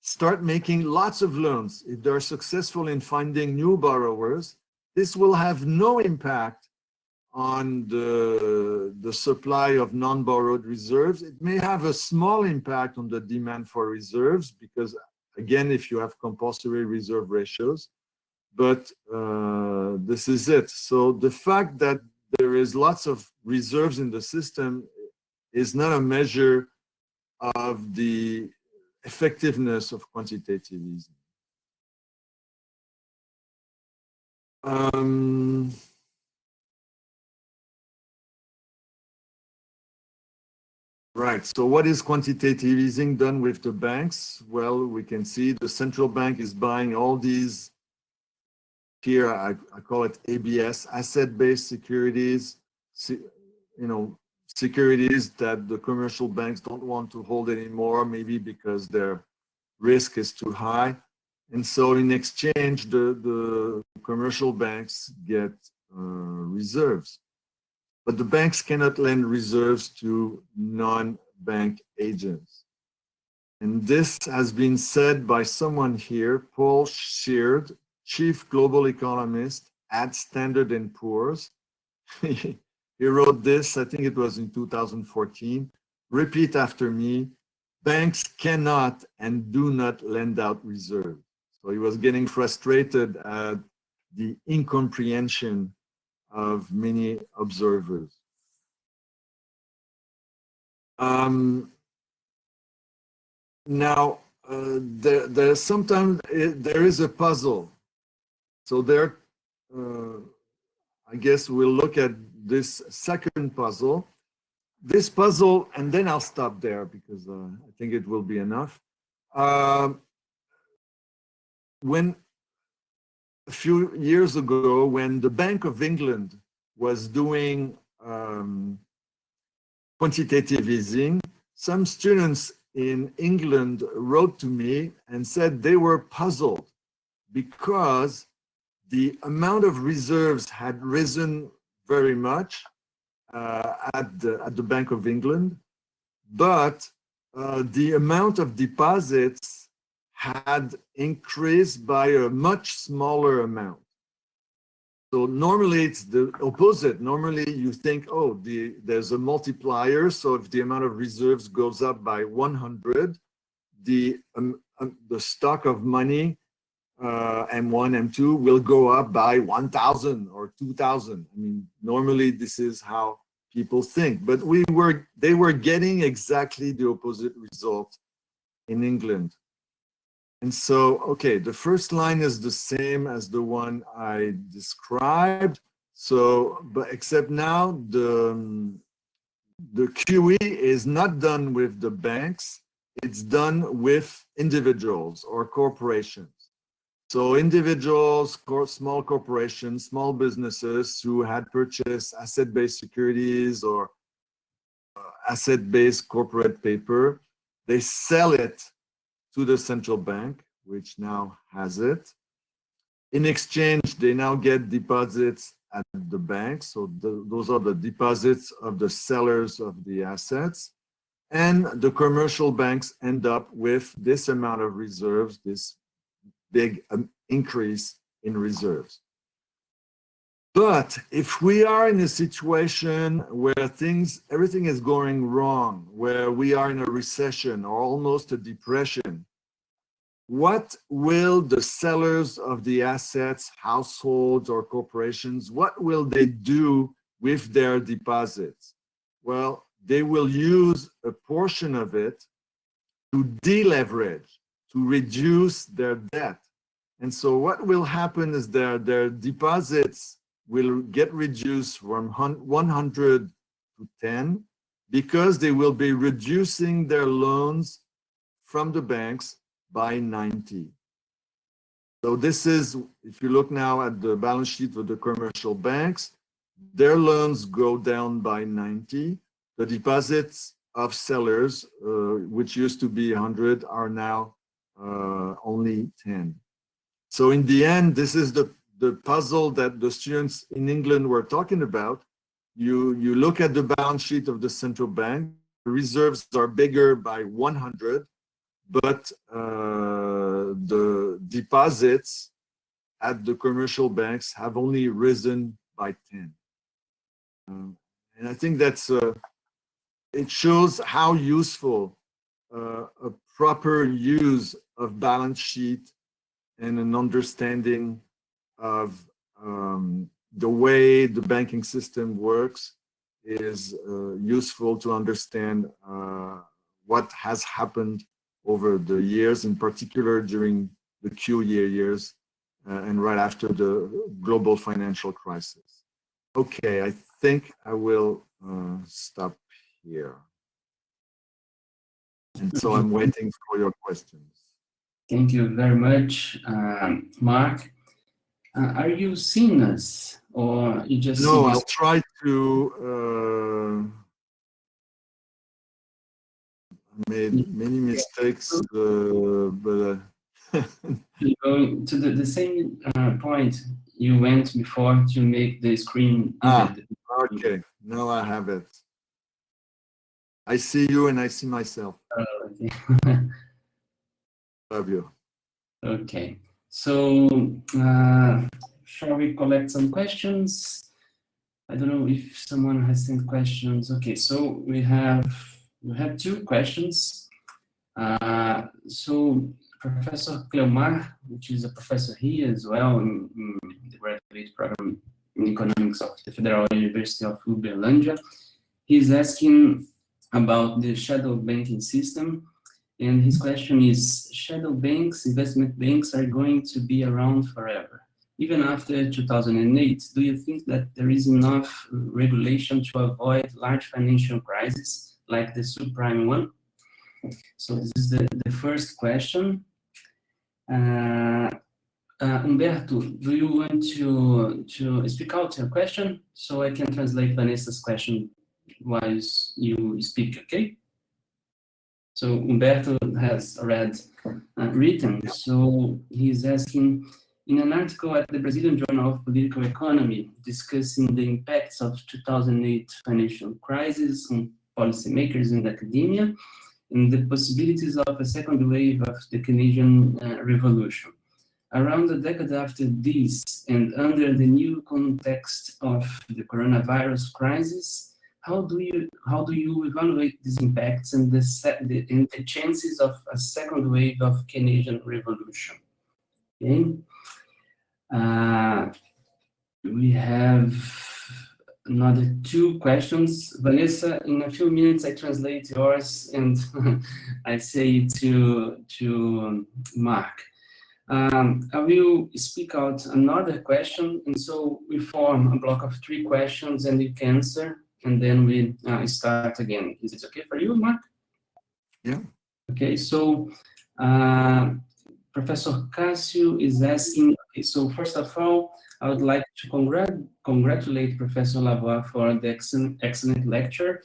C: start making lots of loans, if they're successful in finding new borrowers, this will have no impact on the supply of non-borrowed reserves. It may have a small impact on the demand for reserves because, again, if you have compulsory reserve ratios, but this is it. So the fact that there is lots of reserves in the system is not a measure of the effectiveness of quantitative easing. Right, so what is quantitative easing done with the banks? Well, we can see the central bank is buying all these, here I call it ABS, asset-based securities, securities that the commercial banks don't want to hold anymore, maybe because their risk is too high. And so in exchange, the commercial banks get reserves. But the banks cannot lend reserves to non-bank agents. And this has been said by someone here, Paul Sheard, Chief Global Economist at Standard & Poor's. He wrote this, I think it was in 2014. Repeat after me, banks cannot and do not lend out reserves. So he was getting frustrated at the incomprehension of many observers. Now, there sometimes there is a puzzle. So there, I guess we'll look at this second puzzle. This puzzle, and then I'll stop there because I think it will be enough. When a few years ago, when the Bank of England was doing quantitative easing, some students in England wrote to me and said they were puzzled because the amount of reserves had risen very much at the Bank of England, but the amount of deposits had increased by a much smaller amount. So normally it's the opposite. Normally you think, oh, there's a multiplier. So if the amount of reserves goes up by 100, the stock of money, M1, M2, will go up by 1,000 or 2,000. I mean, normally this is how people think. But they were getting exactly the opposite result in England. And so, okay, the first line is the same as the one I described. So, but except now the QE is not done with the banks, it's done with individuals or corporations. So individuals, small corporations, small businesses who had purchased asset-based securities or asset-based corporate paper, they sell it to the central bank, which now has it. In exchange, they now get deposits at the bank. So those are the deposits of the sellers of the assets. And the commercial banks end up with this amount of reserves, this big increase in reserves. But if we are in a situation where everything is going wrong, where we are in a recession or almost a depression, what will the sellers of the assets, households or corporations, what will they do with their deposits? Well, they will use a portion of it to deleverage, to reduce their debt. And so what will happen is their deposits will get reduced from 100 to 10 because they will be reducing their loans from the banks by 90. So this is, if you look now at the balance sheet of the commercial banks, their loans go down by 90. The deposits of sellers, which used to be 100, are now only 10. So in the end, this is the puzzle that the students in England were talking about. You look at the balance sheet of the central bank, the reserves are bigger by 100, but the deposits at the commercial banks have only risen by 10. And I think that's it shows how useful a proper use of balance sheet and an understanding of the way the banking system works is useful to understand what has happened over the years, in particular during the QE years and right after the global financial crisis. Okay, I think I will stop here. And so I'm waiting for your questions.
B: Thank you very much, Marc. Are you seeing us, or you just?
C: No, I'll try to. Made many mistakes, but.
B: You go to the same point you went before to make the screen.
C: Okay, now I have it. I see you and I see myself.
B: Okay.
C: Fábio.
B: Okay, so shall we collect some questions? I don't know if someone has sent questions. Okay, so we have 2 questions. So Professor Cleomar, which is a professor here as well in the graduate program in economics of the Federal University of Uberlândia, he's asking about the shadow banking system. And his question is, shadow banks, investment banks are going to be around forever. Even after 2008, do you think that there is enough regulation to avoid large financial crises like the subprime one? So this is the first question. Humberto, do you want to speak out your question so I can translate Vanessa's question while you speak, okay? So Humberto has read written, so he's asking, in an article at the Brazilian Journal of Political Economy discussing the impacts of 2008 financial crisis on policymakers and academia, and the possibilities of a second wave of the Keynesian revolution. Around a decade after this, and under the new context of the coronavirus crisis, how do you evaluate these impacts and the chances of a second wave of Keynesian revolution? Okay. We have another 2 questions. Vanessa, in a few minutes I translate yours and I say to Marc. I will speak out another question, and so we form a block of 3 questions and you can answer, and then we start again. Is it okay for you, Marc?
C: Yeah.
B: Okay, so Professor Cássio is asking, okay, so first of all, I would like to congratulate Professor Lavoie for the excellent lecture.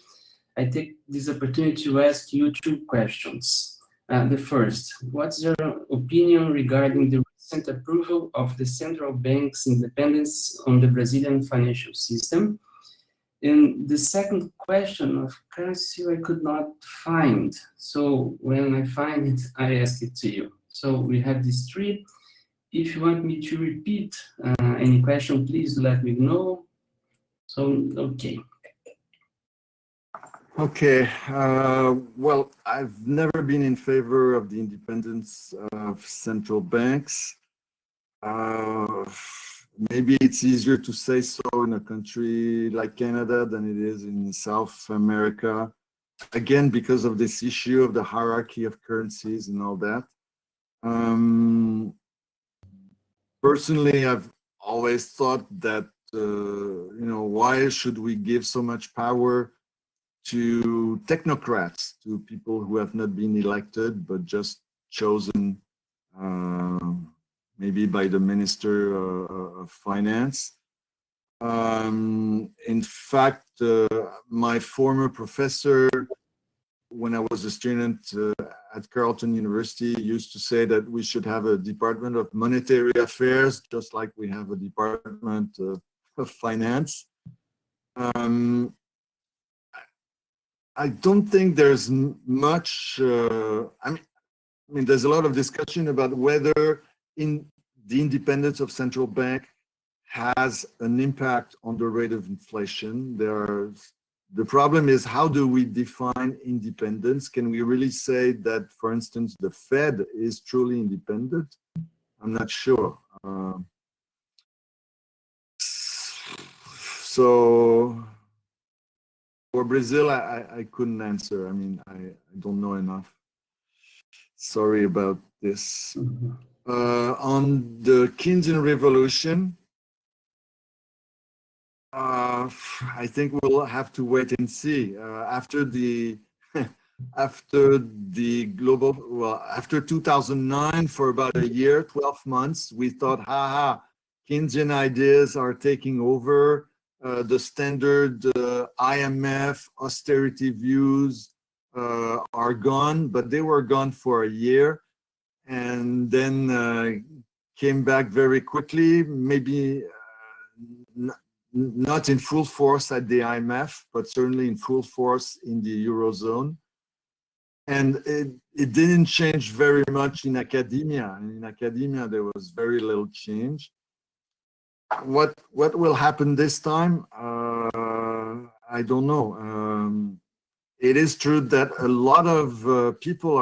B: I take this opportunity to ask you 2 questions. The first, what's your opinion regarding the recent approval of the central bank's independence on the Brazilian financial system? And the second question of Cássio I could not find. So when I find it, I ask it to you. So we have these 3. If you want me to repeat any question, please let me know. So, okay.
C: Okay, well, I've never been in favor of the independence of central banks. Maybe it's easier to say so in a country like Canada than it is in South America. Again, because of this issue of the hierarchy of currencies and all that. Personally, I've always thought that, why should we give so much power to technocrats, to people who have not been elected, but just chosen maybe by the Minister of Finance. In fact, my former professor, when I was a student at Carleton University, used to say that we should have a Department of Monetary Affairs, just like we have a Department of Finance. I don't think there's much, I mean, there's a lot of discussion about whether the independence of central bank has an impact on the rate of inflation. The problem is, how do we define independence? Can we really say that, for instance, the Fed is truly independent? I'm not sure. So for Brazil, I couldn't answer. I mean, I don't know enough. Sorry about this. On the Keynesian revolution, I think we'll have to wait and see. After the after 2009, for about a year, 12 months, we thought, Keynesian ideas are taking over. The standard IMF austerity views are gone, but they were gone for a year and then came back very quickly, maybe not in full force at the IMF, but certainly in full force in the Eurozone. And it didn't change very much in academia. In academia, there was very little change. What will happen this time? I don't know. It is true that a lot of people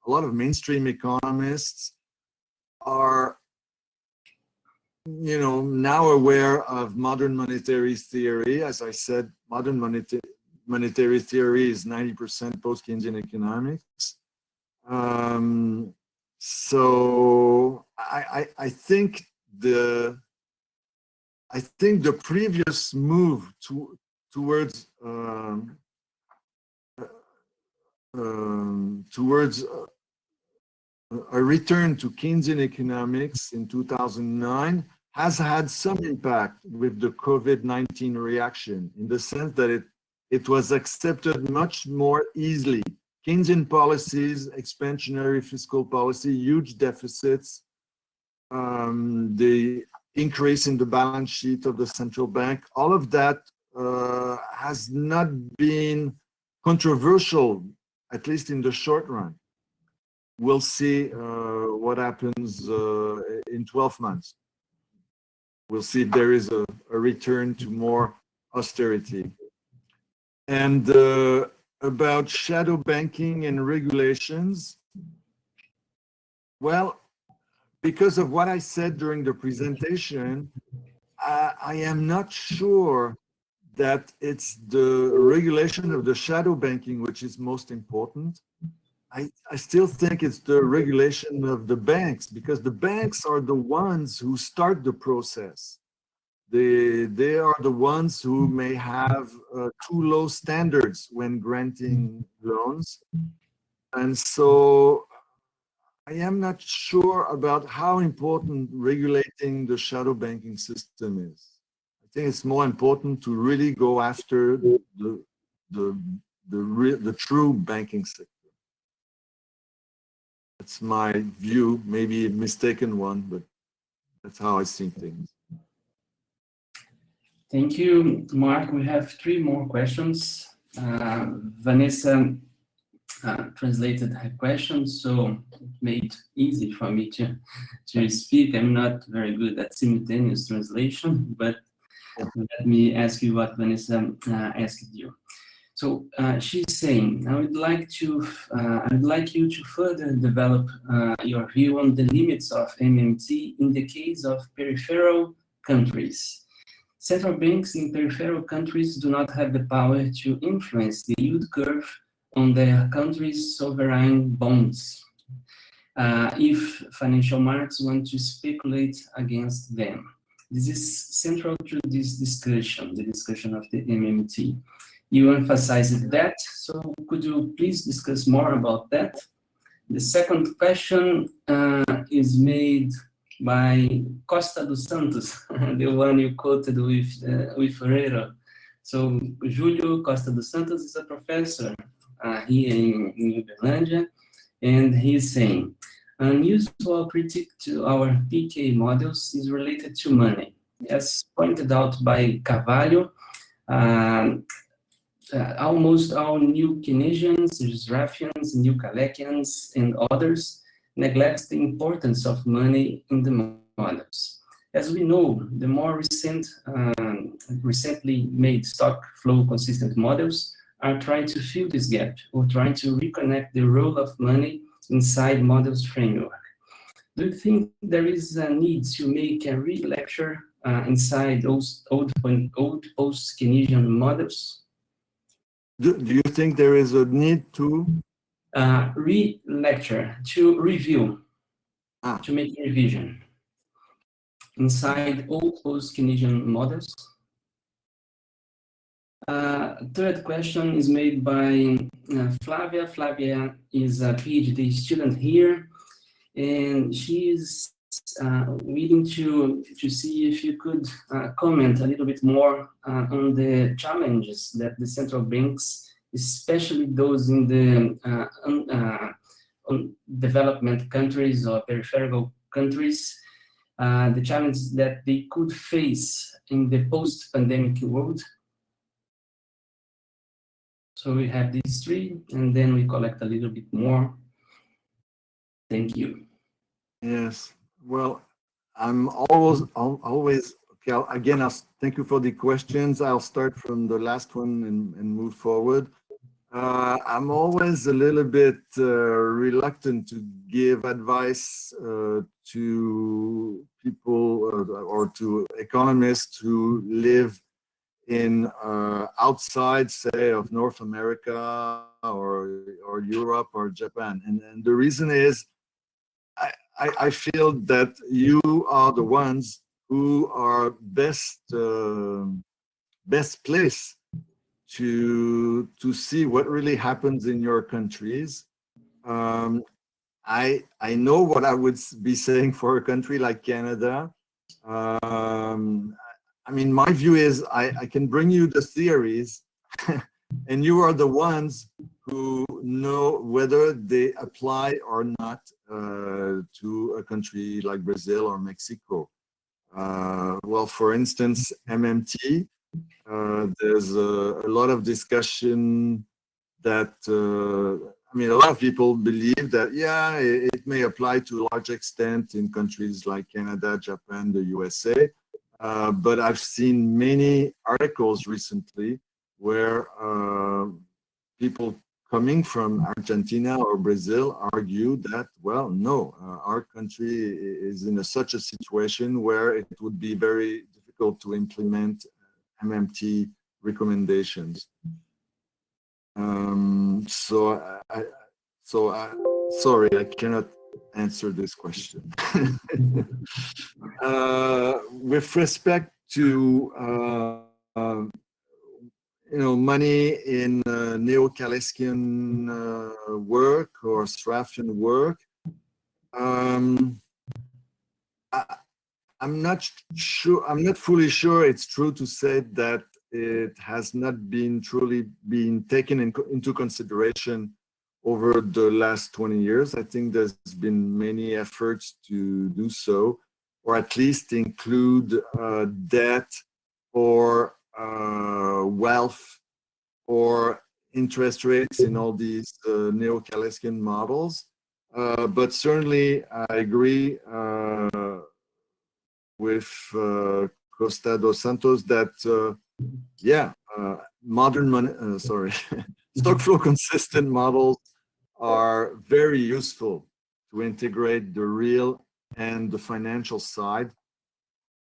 C: a lot of mainstream economists are, now aware of modern monetary theory. As I said, modern monetary theory is 90% post-Keynesian economics. So I think the previous move towards a return to Keynesian economics in 2009 has had some impact with the COVID-19 reaction, in the sense that it was accepted much more easily. Keynesian policies, expansionary fiscal policy, huge deficits, the increase in the balance sheet of the central bank, all of that has not been controversial, at least in the short run. We'll see what happens in 12 months. We'll see if there is a return to more austerity. And about shadow banking and regulations, well, because of what I said during the presentation, I am not sure that it's the regulation of the shadow banking which is most important. I still think it's the regulation of the banks, because the banks are the ones who start the process. They are the ones who may have too low standards when granting loans. And so I am not sure about how important regulating the shadow banking system is. I think it's more important to really go after the true banking sector. That's my view, maybe a mistaken one, but that's how I see things.
B: Thank you, Marc. We have 3 more questions. Vanessa translated her question, so it made it easy for me to speak. I'm not very good at simultaneous translation, but let me ask you what Vanessa asked you. So she's saying, I would like you to further develop your view on the limits of MMT in the case of peripheral countries. Central banks in peripheral countries do not have the power to influence the yield curve on their country's sovereign bonds if financial markets want to speculate against them. This is central to this discussion, the discussion of the MMT. You emphasized that, so could you please discuss more about that? The second question is made by Costa dos Santos, the one you quoted with Ferreira. So Julio Costa dos Santos is a professor here in Uberlândia, and he's saying, an usual critique to our PK models is related to money. As pointed out by Carvalho, almost all new Keynesians, Raffians, new Kalekians, and others neglect the importance of money in the models. As we know, the more recently made stock flow consistent models are trying to fill this gap, or trying to reconnect the role of money inside models framework. Do you think there is a need to make a re-lecture inside those old post-Keynesian models?
C: Do you think there is a need to?
B: Re-lecture, to review, to make a revision inside all post-Keynesian models. Third question is made by Flavia. Flavia is a PhD student here, and she is willing to see if you could comment a little bit more on the challenges that the central banks, especially those in the development countries or peripheral countries, the challenges that they could face in the post-pandemic world. So we have these three, and then we collect a little bit more. Thank you.
C: Yes. Well, I'm always okay. Again, thank you for the questions. I'll start from the last one and move forward. I'm always a little bit reluctant to give advice to people or to economists who live in outside, say, of North America or Europe or Japan. And the reason is I feel that you are the ones who are best placed to see what really happens in your countries. I know what I would be saying for a country like Canada. I mean, my view is I can bring you the theories, and you are the ones who know whether they apply or not to a country like Brazil or Mexico. Well, for instance, MMT, there's a lot of discussion that, I mean, a lot of people believe that, yeah, it may apply to a large extent in countries like Canada, Japan, the USA. But I've seen many articles recently where people coming from Argentina or Brazil argue that, well, no, our country is in such a situation where it would be very difficult to implement MMT recommendations. Sorry, I cannot answer this question. With respect to money in Neo-Keynesian work or Straussian work, I'm not sure. I'm not fully sure it's true to say that it has not been truly been taken into consideration over the last 20 years. I think there's been many efforts to do so, or at least include debt or wealth or interest rates in all these Neo-Keynesian models. But certainly I agree with Costa dos Santos that, modern money, stock flow consistent models are very useful to integrate the real and the financial side.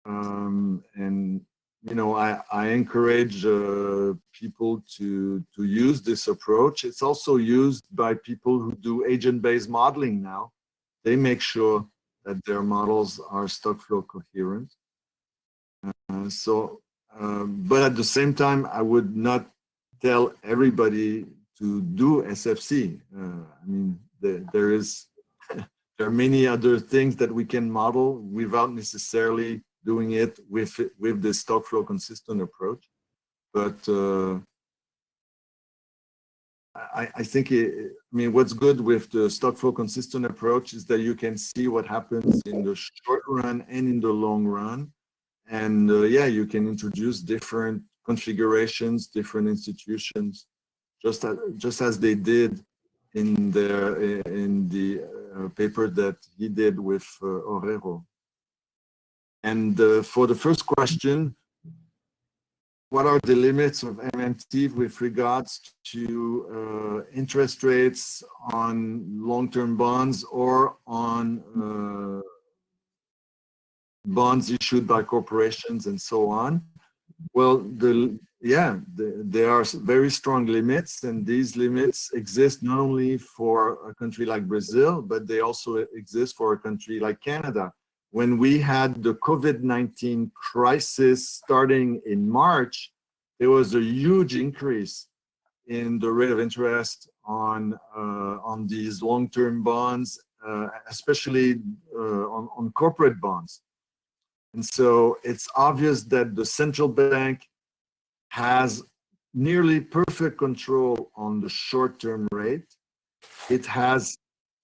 C: And I encourage people to use this approach. It's also used by people who do agent-based modeling now. They make sure that their models are stock flow coherent. But at the same time, I would not tell everybody to do SFC. I mean, there are many other things that we can model without necessarily doing it with the stock flow consistent approach. But I think, what's good with the stock flow consistent approach is that you can see what happens in the short run and in the long run. And you can introduce different configurations, different institutions, just as they did in the paper that he did with Orero. And for the first question, what are the limits of MMT with regards to interest rates on long-term bonds or on bonds issued by corporations and so on? Well, there are very strong limits, and these limits exist not only for a country like Brazil, but they also exist for a country like Canada. When we had the COVID-19 crisis starting in March, there was a huge increase in the rate of interest on these long-term bonds, especially on corporate bonds. And so it's obvious that the central bank has nearly perfect control on the short-term rate. It has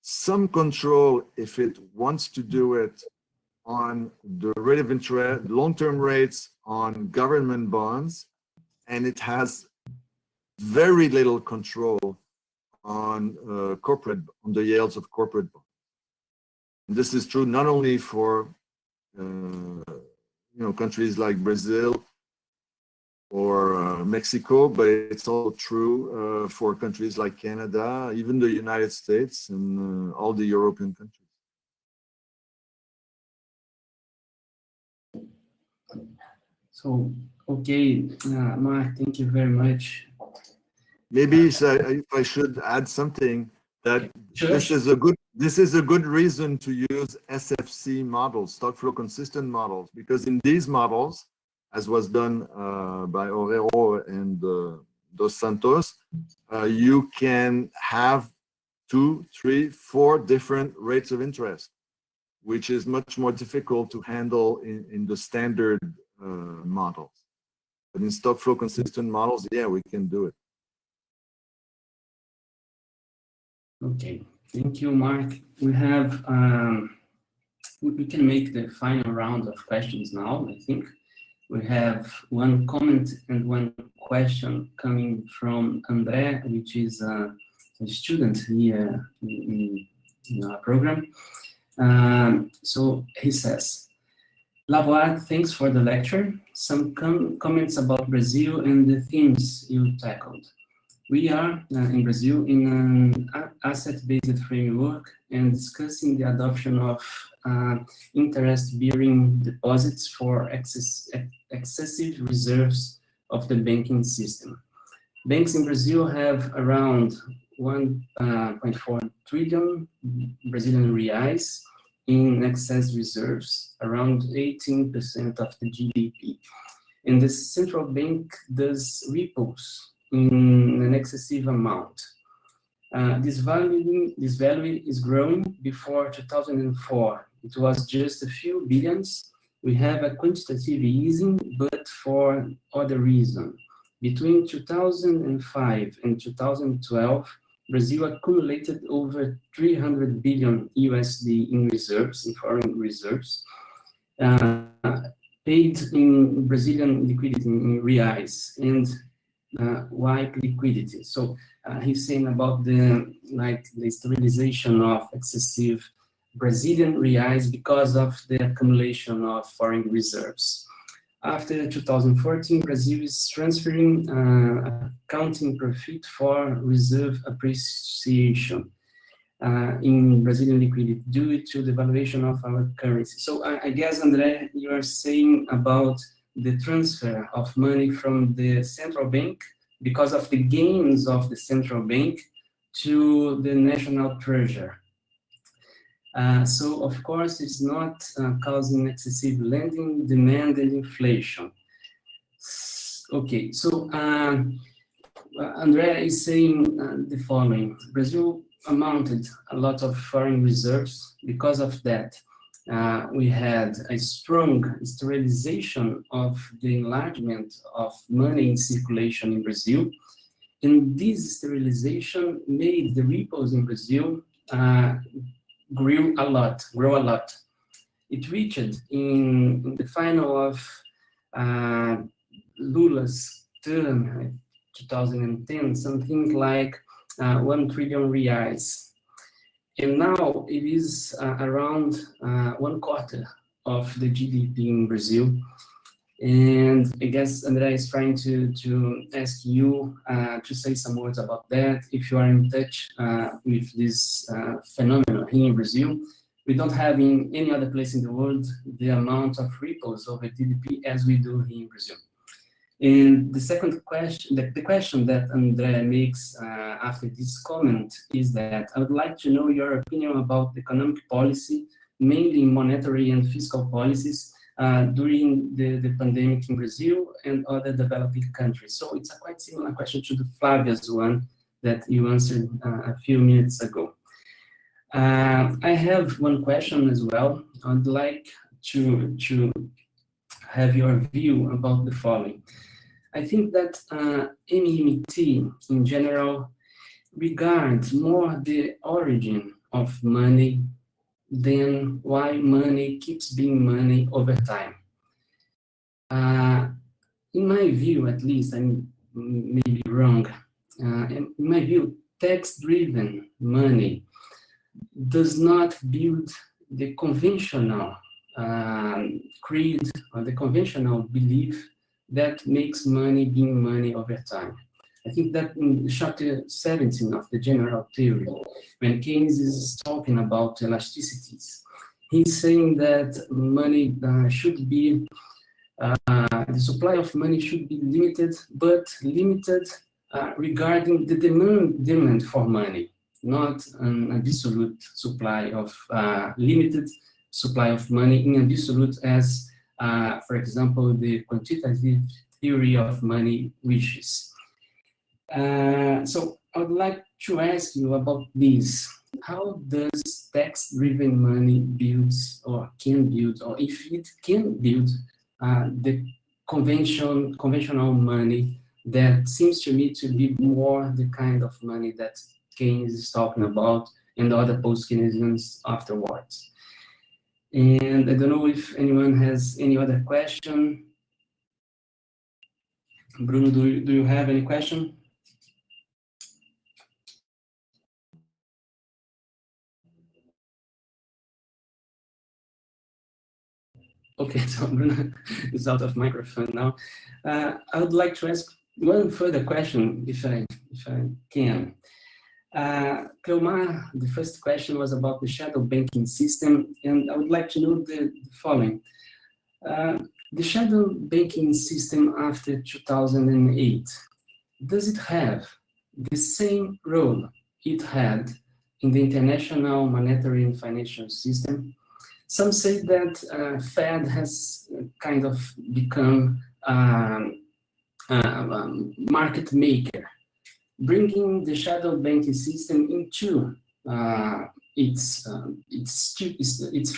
C: some control, if it wants to do it, on the rate of interest, long-term rates on government bonds, and it has very little control on on the yields of corporate bonds. And this is true not only for countries like Brazil or Mexico, but it's also true for countries like Canada, even the United States, and all the European countries.
B: So, okay, Marc, thank you very much.
C: Maybe if I should add something, that
B: Sure.
C: this is a good reason to use SFC models, stock flow consistent models, because in these models, as was done by Orero and Dos Santos, you can have 2, 3, 4 different rates of interest, which is much more difficult to handle in the standard models. But in stock flow consistent models, yeah, we can do it.
B: Okay, thank you, Marc. We have, we can make the final round of questions now, I think. We have one comment and one question coming from André, which is a student here in our program. So he says, Lavoie, thanks for the lecture. Some comments about Brazil and the themes you tackled. We are in Brazil in an asset-based framework and discussing the adoption of interest-bearing deposits for excessive reserves of the banking system. Banks in Brazil have around 1.4 trillion Brazilian reais in excess reserves, around 18% of the GDP. And the central bank does repos in an excessive amount. This value is growing. Before 2004, it was just a few billions. We have a quantitative easing, but for other reason. Between 2005 and 2012, Brazil accumulated over 300 billion USD in reserves, in foreign reserves, paid in Brazilian liquidity in reais and white liquidity. So he's saying about the sterilization of excessive Brazilian reais because of the accumulation of foreign reserves. After 2014, Brazil is transferring accounting profit for reserve appreciation in Brazilian liquidity due to the valuation of our currency. So I guess, André, you are saying about the transfer of money from the central bank because of the gains of the central bank to the national treasury. So, of course, it's not causing excessive lending, demand, and inflation. Okay, so Andrea is saying the following. Brazil amounted a lot of foreign reserves. Because of that, we had a strong sterilization of the enlargement of money in circulation in Brazil. And this sterilization made the repos in Brazil grow a lot. It reached in the final of Lula's term, 2010, something like 1 trillion reais. And now it is around 1/4 of the GDP in Brazil. And I guess Andrea is trying to ask you to say some words about that. If you are in touch with this phenomenon here in Brazil, we don't have in any other place in the world the amount of repos over GDP as we do here in Brazil. And the second question, the question that Andrea makes after this comment is that I would like to know your opinion about the economic policy, mainly monetary and fiscal policies, during the pandemic in Brazil and other developing countries. So it's a quite similar question to the Flavia's one that you answered a few minutes ago. I have one question as well. I'd like to have your view about the following. I think that MMT in general regards more the origin of money than why money keeps being money over time. In my view, at least, I may be wrong, my view, tax-driven money does not build the conventional creed or the conventional belief that makes money being money over time. I think that in chapter 17 of the general theory, when Keynes is talking about elasticities, he's saying that money should be, the supply of money should be limited, but limited regarding the demand for money, not an absolute supply of, limited supply of money in absolute as, for example, the quantitative theory of money wishes. So I would like to ask you about this. How does tax-driven money builds or can build, or if it can build the conventional money that seems to me to be more the kind of money that Keynes is talking about and other post-Keynesians afterwards? And I don't know if anyone has any other question. Bruno, do you have any question? Okay, so Bruno is out of microphone now. I would like to ask one further question, if I can. Cleomar, the first question was about the shadow banking system, and I would like to know the following. The shadow banking system after 2008, does it have the same role it had in the international monetary and financial system? Some say that Fed has kind of become market maker, bringing the shadow banking system into its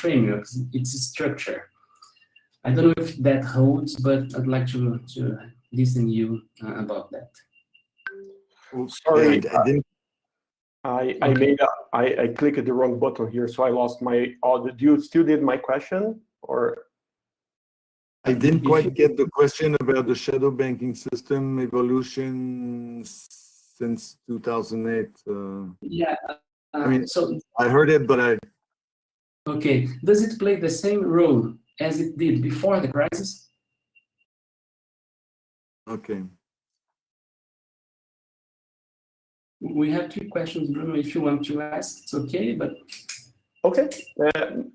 B: framework, its structure. I don't know if that holds, but I'd like to listen to you about that.
A: Sorry,
C: I didn't.
A: I clicked the wrong button here, so I lost my audio. Do you still did my question, or?
C: I didn't quite get the question about the shadow banking system evolution since 2008.
B: Yeah.
C: I mean,
B: so
C: I heard it, but I.
B: Okay. Does it play the same role as it did before the crisis?
C: Okay.
B: We have 3 questions, Bruno. If you want to ask, it's okay, but...
A: Okay.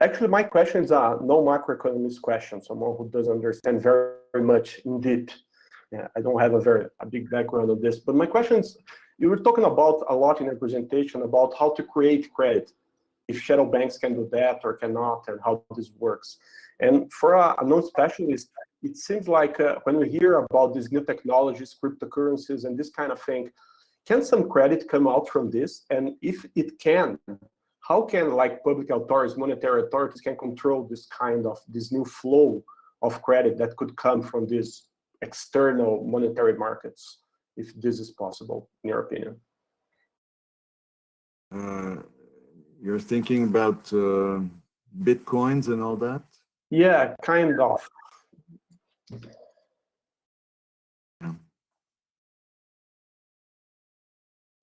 A: Actually, my question is a no macroeconomist question, someone who doesn't understand very much in deep. Yeah, I don't have a big background on this, but my question is, you were talking about a lot in your presentation about how to create credit, if shadow banks can do that or cannot, and how this works. And for a non-specialist, it seems like when we hear about these new technologies, cryptocurrencies, and this kind of thing, can some credit come out from this? And if it can, how can like public authorities, monetary authorities can control this new flow of credit that could come from these external monetary markets, if this is possible, in your opinion?
C: You're thinking about Bitcoins and all that?
A: Yeah, kind of.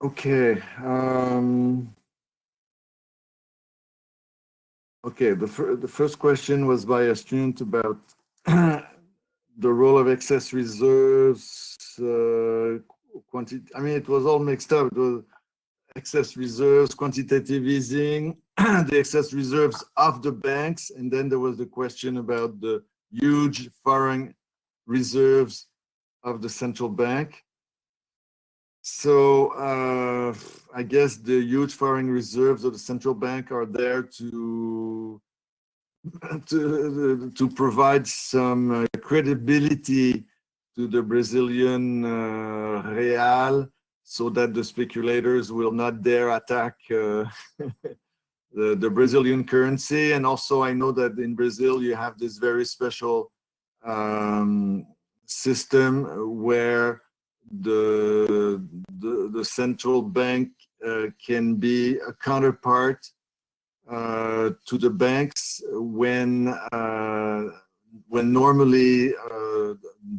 C: Okay. Okay. The first question was by a student about the role of excess reserves. I mean, it was all mixed up. It was excess reserves, quantitative easing, the excess reserves of the banks, and then there was the question about the huge foreign reserves of the central bank. So I guess the huge foreign reserves of the central bank are there to provide some credibility to the Brazilian real, so that the speculators will not dare attack the Brazilian currency. And also, I know that in Brazil you have this very special system where the central bank can be a counterpart to the banks when normally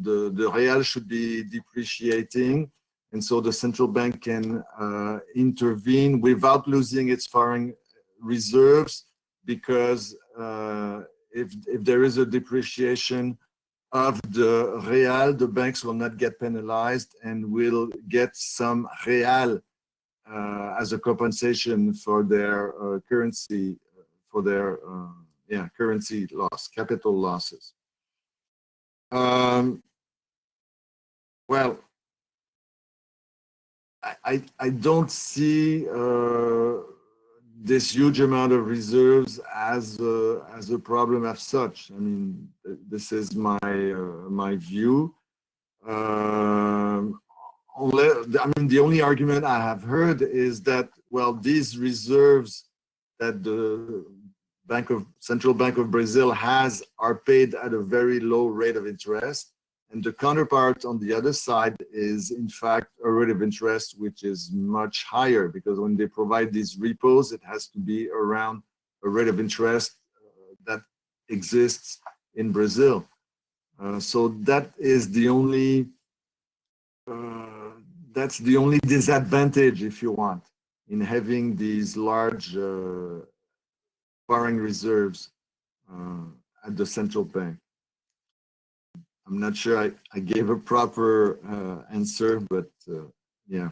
C: the real should be depreciating, and so the central bank can intervene without losing its foreign reserves, because if there is a depreciation of the real, the banks will not get penalized and will get some real as a compensation for their currency, for their currency loss, capital losses. Well, I don't see this huge amount of reserves as a problem as such. I mean, this is my my view. The only argument I have heard is that, well, these reserves that the Central Bank of Brazil has are paid at a very low rate of interest, and the counterpart on the other side is in fact a rate of interest which is much higher, because when they provide these repos, it has to be around a rate of interest that exists in Brazil. So that is the only that's the only disadvantage, if you want, in having these large foreign reserves at the central bank. I'm not sure I gave a proper answer, but yeah.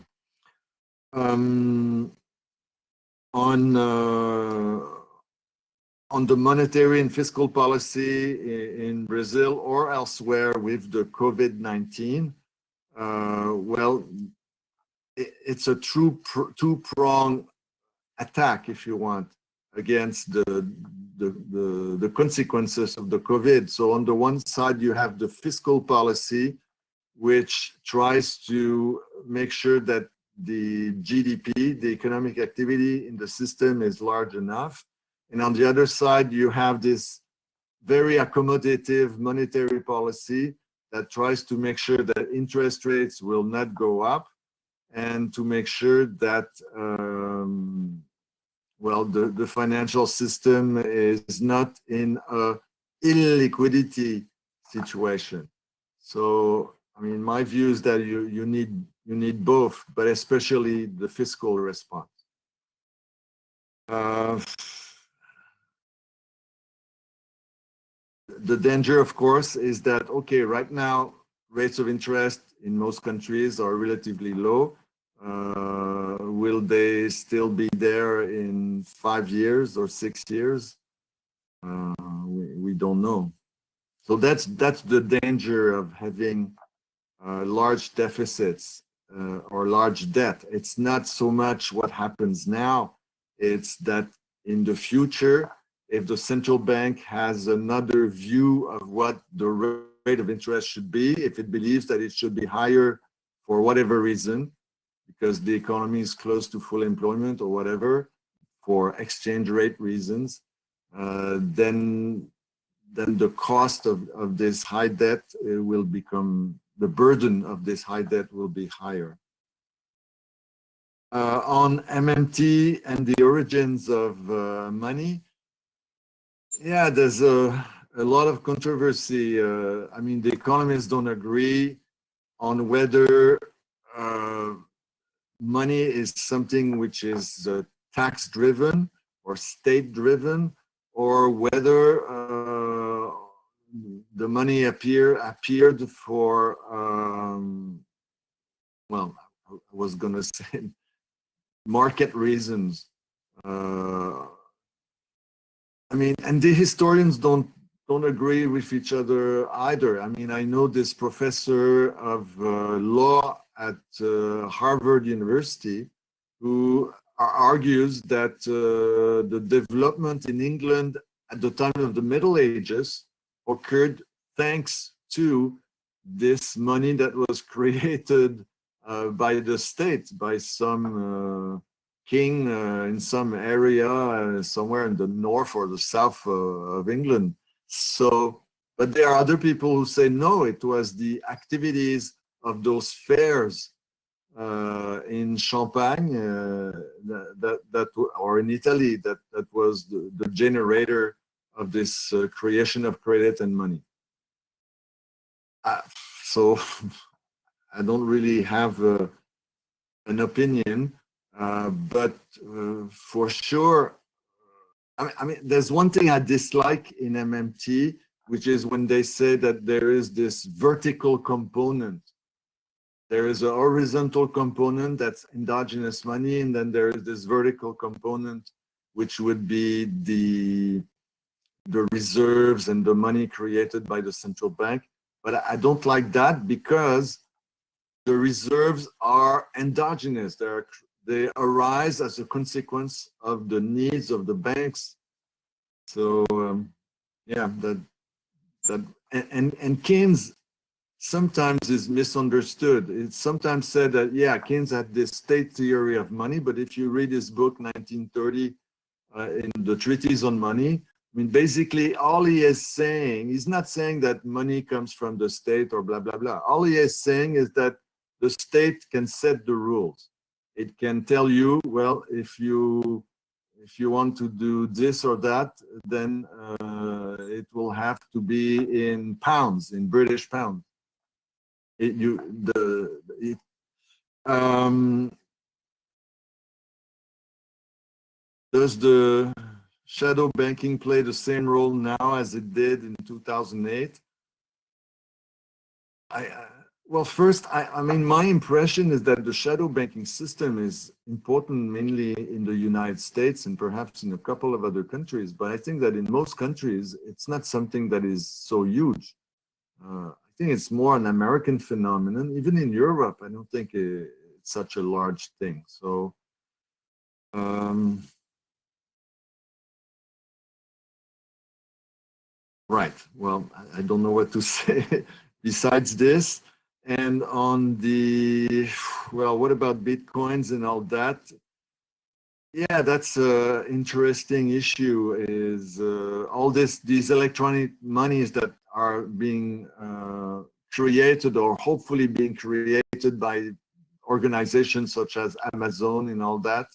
C: On the monetary and fiscal policy in Brazil or elsewhere with the COVID-19, well, it's a true two-pronged attack, if you want, against the consequences of the COVID. So on the one side, you have the fiscal policy, which tries to make sure that the GDP, the economic activity in the system, is large enough. And on the other side, you have this very accommodative monetary policy that tries to make sure that interest rates will not go up, and to make sure that well, the financial system is not in a illiquidity situation. So, I mean, my view is that you need both, but especially the fiscal response. The danger, of course, is that, okay, right now, rates of interest in most countries are relatively low. Will they still be there in 5 years or 6 years? We don't know. So that's the danger of having large deficits or large debt. It's not so much what happens now, it's that in the future, if the central bank has another view of what the rate of interest should be, if it believes that it should be higher for whatever reason, because the economy is close to full employment or whatever, for exchange rate reasons, then the cost of this high debt will become, the burden of this high debt will be higher. On MMT and the origins of money, yeah, there's a lot of controversy. I mean, the economists don't agree on whether money is something which is tax-driven or state-driven, or whether the money appeared for, well, I was going to say market reasons. I mean, and the historians don't agree with each other either. I mean, I know this professor of law at Harvard University who argues that the development in England at the time of the Middle Ages occurred thanks to this money that was created by the state, by some king in some area somewhere in the north or the south of England. So, but there are other people who say no, it was the activities of those fairs in Champagne or in Italy that was the generator of this creation of credit and money. So I don't really have an opinion, but for sure, I mean, there's one thing I dislike in MMT, which is when they say that there is this vertical component. There is a horizontal component that's endogenous money, and then there is this vertical component, which would be the reserves and the money created by the central bank. But I don't like that because the reserves are endogenous. They arise as a consequence of the needs of the banks. So yeah, and Keynes sometimes is misunderstood. It's sometimes said that, yeah, Keynes had this state theory of money, but if you read his book 1930 in the Treatise on Money, I mean, basically all he is saying, he's not saying that money comes from the state or blah, blah, blah. All he is saying is that the state can set the rules. It can tell you, well, if you want to do this or that, then it will have to be in pounds, in British pounds. Does the shadow banking play the same role now as it did in 2008? Well, first, I mean, my impression is that the shadow banking system is important mainly in the United States and perhaps in a couple of other countries. But I think that in most countries, it's not something that is so huge. I think it's more an American phenomenon. Even in Europe, I don't think it's such a large thing. So, right. Well, I don't know what to say besides this. And on the, well, what about Bitcoins and all that? Yeah, that's an interesting issue, is all these electronic monies that are being created or hopefully being created by organizations such as Amazon and all that.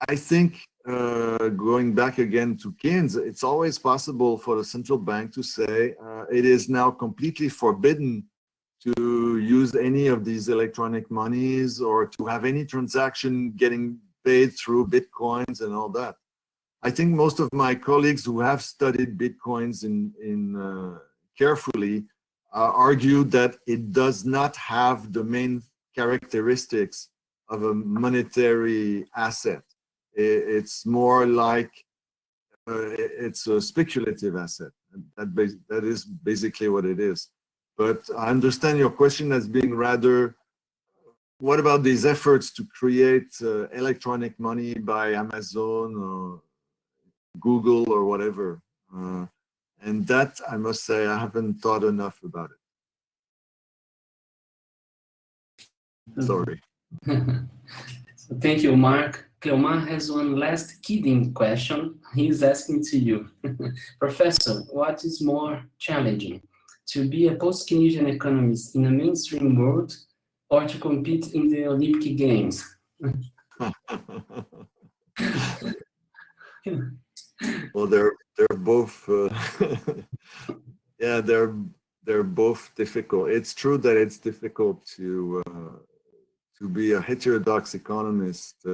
C: I think going back again to Keynes, it's always possible for the central bank to say it is now completely forbidden to use any of these electronic monies or to have any transaction getting paid through Bitcoins and all that. I think most of my colleagues who have studied Bitcoins carefully argue that it does not have the main characteristics of a monetary asset. It's more like it's a speculative asset. That is basically what it is. But I understand your question as being rather, what about these efforts to create electronic money by Amazon or Google or whatever? And that, I must say, I haven't thought enough about it. Sorry.
B: So thank you, Marc. Cleomar has one last kidding question. He's asking to you. Professor, what is more challenging? To be a post-Keynesian economist in a mainstream world or to compete in the Olympic Games?
C: Well, they're both, yeah, they're both difficult. It's true that it's difficult to be a heterodox economist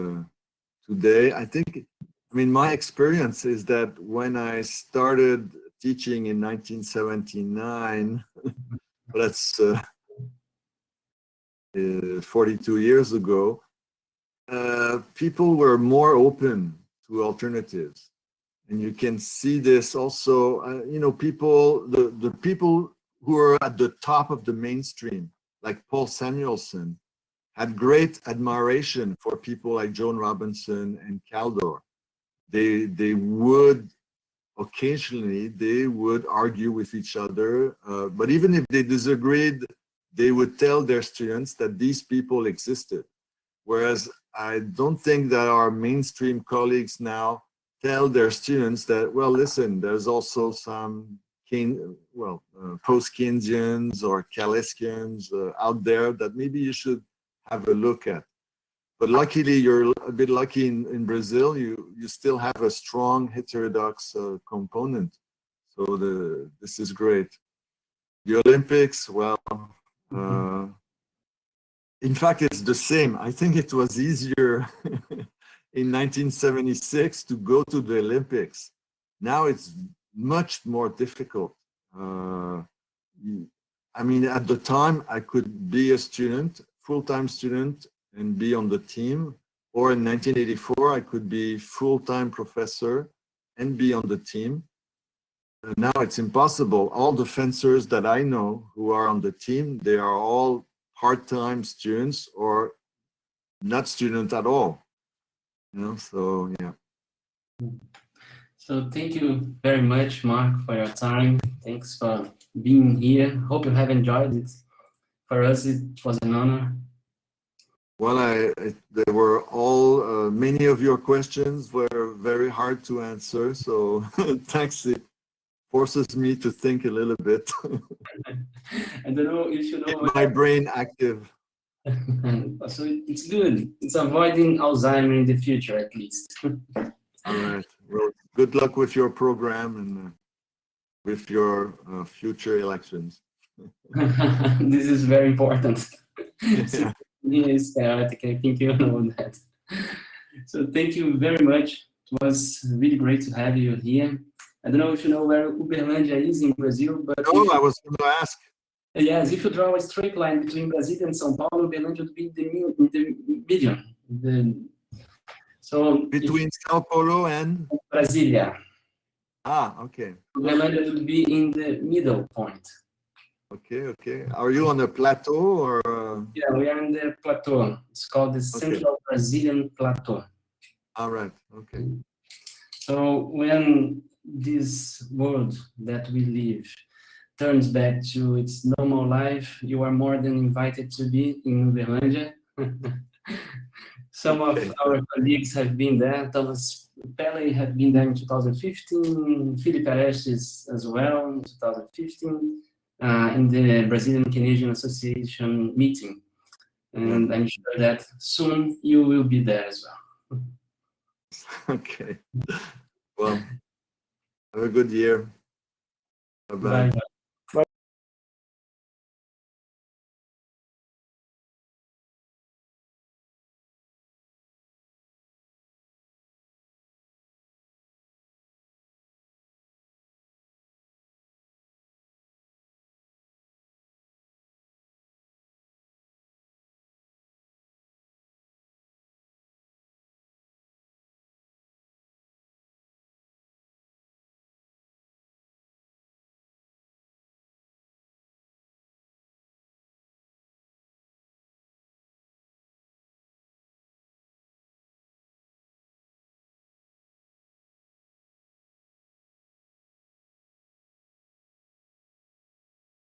C: today. I mean, my experience is that when I started teaching in 1979, that's 42 years ago, people were more open to alternatives. And you can see this also, you know, the people who are at the top of the mainstream, like Paul Samuelson, had great admiration for people like Joan Robinson and Caldor. They would occasionally, they would argue with each other, but even if they disagreed, they would tell their students that these people existed. Whereas I don't think that our mainstream colleagues now tell their students that, well, listen, there's also some post-Keynesians or Kaleskians out there that maybe you should have a look at. But luckily, you're a bit lucky in Brazil, you still have a strong heterodox component. So this is great. The Olympics, well, In fact, it's the same. I think it was easier in 1976 to go to the Olympics. Now it's much more difficult. I mean, at the time, I could be a student, full-time student, and be on the team. Or in 1984, I could be full-time professor and be on the team. Now it's impossible. All the fencers that I know who are on the team, they are all part-time students or not student at all. You know, so yeah.
B: So thank you very much, Marc, for your time. Thanks for being here. Hope you have enjoyed it. For us, it was an honor.
C: Well, there were all, many of your questions were very hard to answer. So thanks. It forces me to think a little bit.
B: I don't know if you know.
C: Keep my brain active.
B: So it's good. It's avoiding Alzheimer in the future, at least.
C: All right. Well, good luck with your program and with your future elections.
B: This is very important.
C: Yeah.
B: Yes, chaotic. I think you know that. So thank you very much. It was really great to have you here. I don't know if you know where Uberlândia is in Brazil, but
C: no, I was going to ask.
B: Yes, if you draw a straight line between Brasília and São Paulo, Uberlândia would be in the median. So
C: between São Paulo and
B: Brasília.
C: Ah, okay.
B: Uberlândia would be in the middle point.
C: Okay, okay. Are you on a plateau or?
B: Yeah, we are in the plateau. It's called the Central Brazilian Plateau.
C: All right. Okay.
B: So when this world that we live turns back to its normal life, you are more than invited to be in Uberlândia. Some of our colleagues have been there. Thomas Pele had been there in 2015, Felipe Arestes as well in 2015, in the Brazilian-Canadian Association meeting. And I'm sure that soon you will be there as well.
C: Okay. Well, have a good year. Bye-bye.
B: Bye.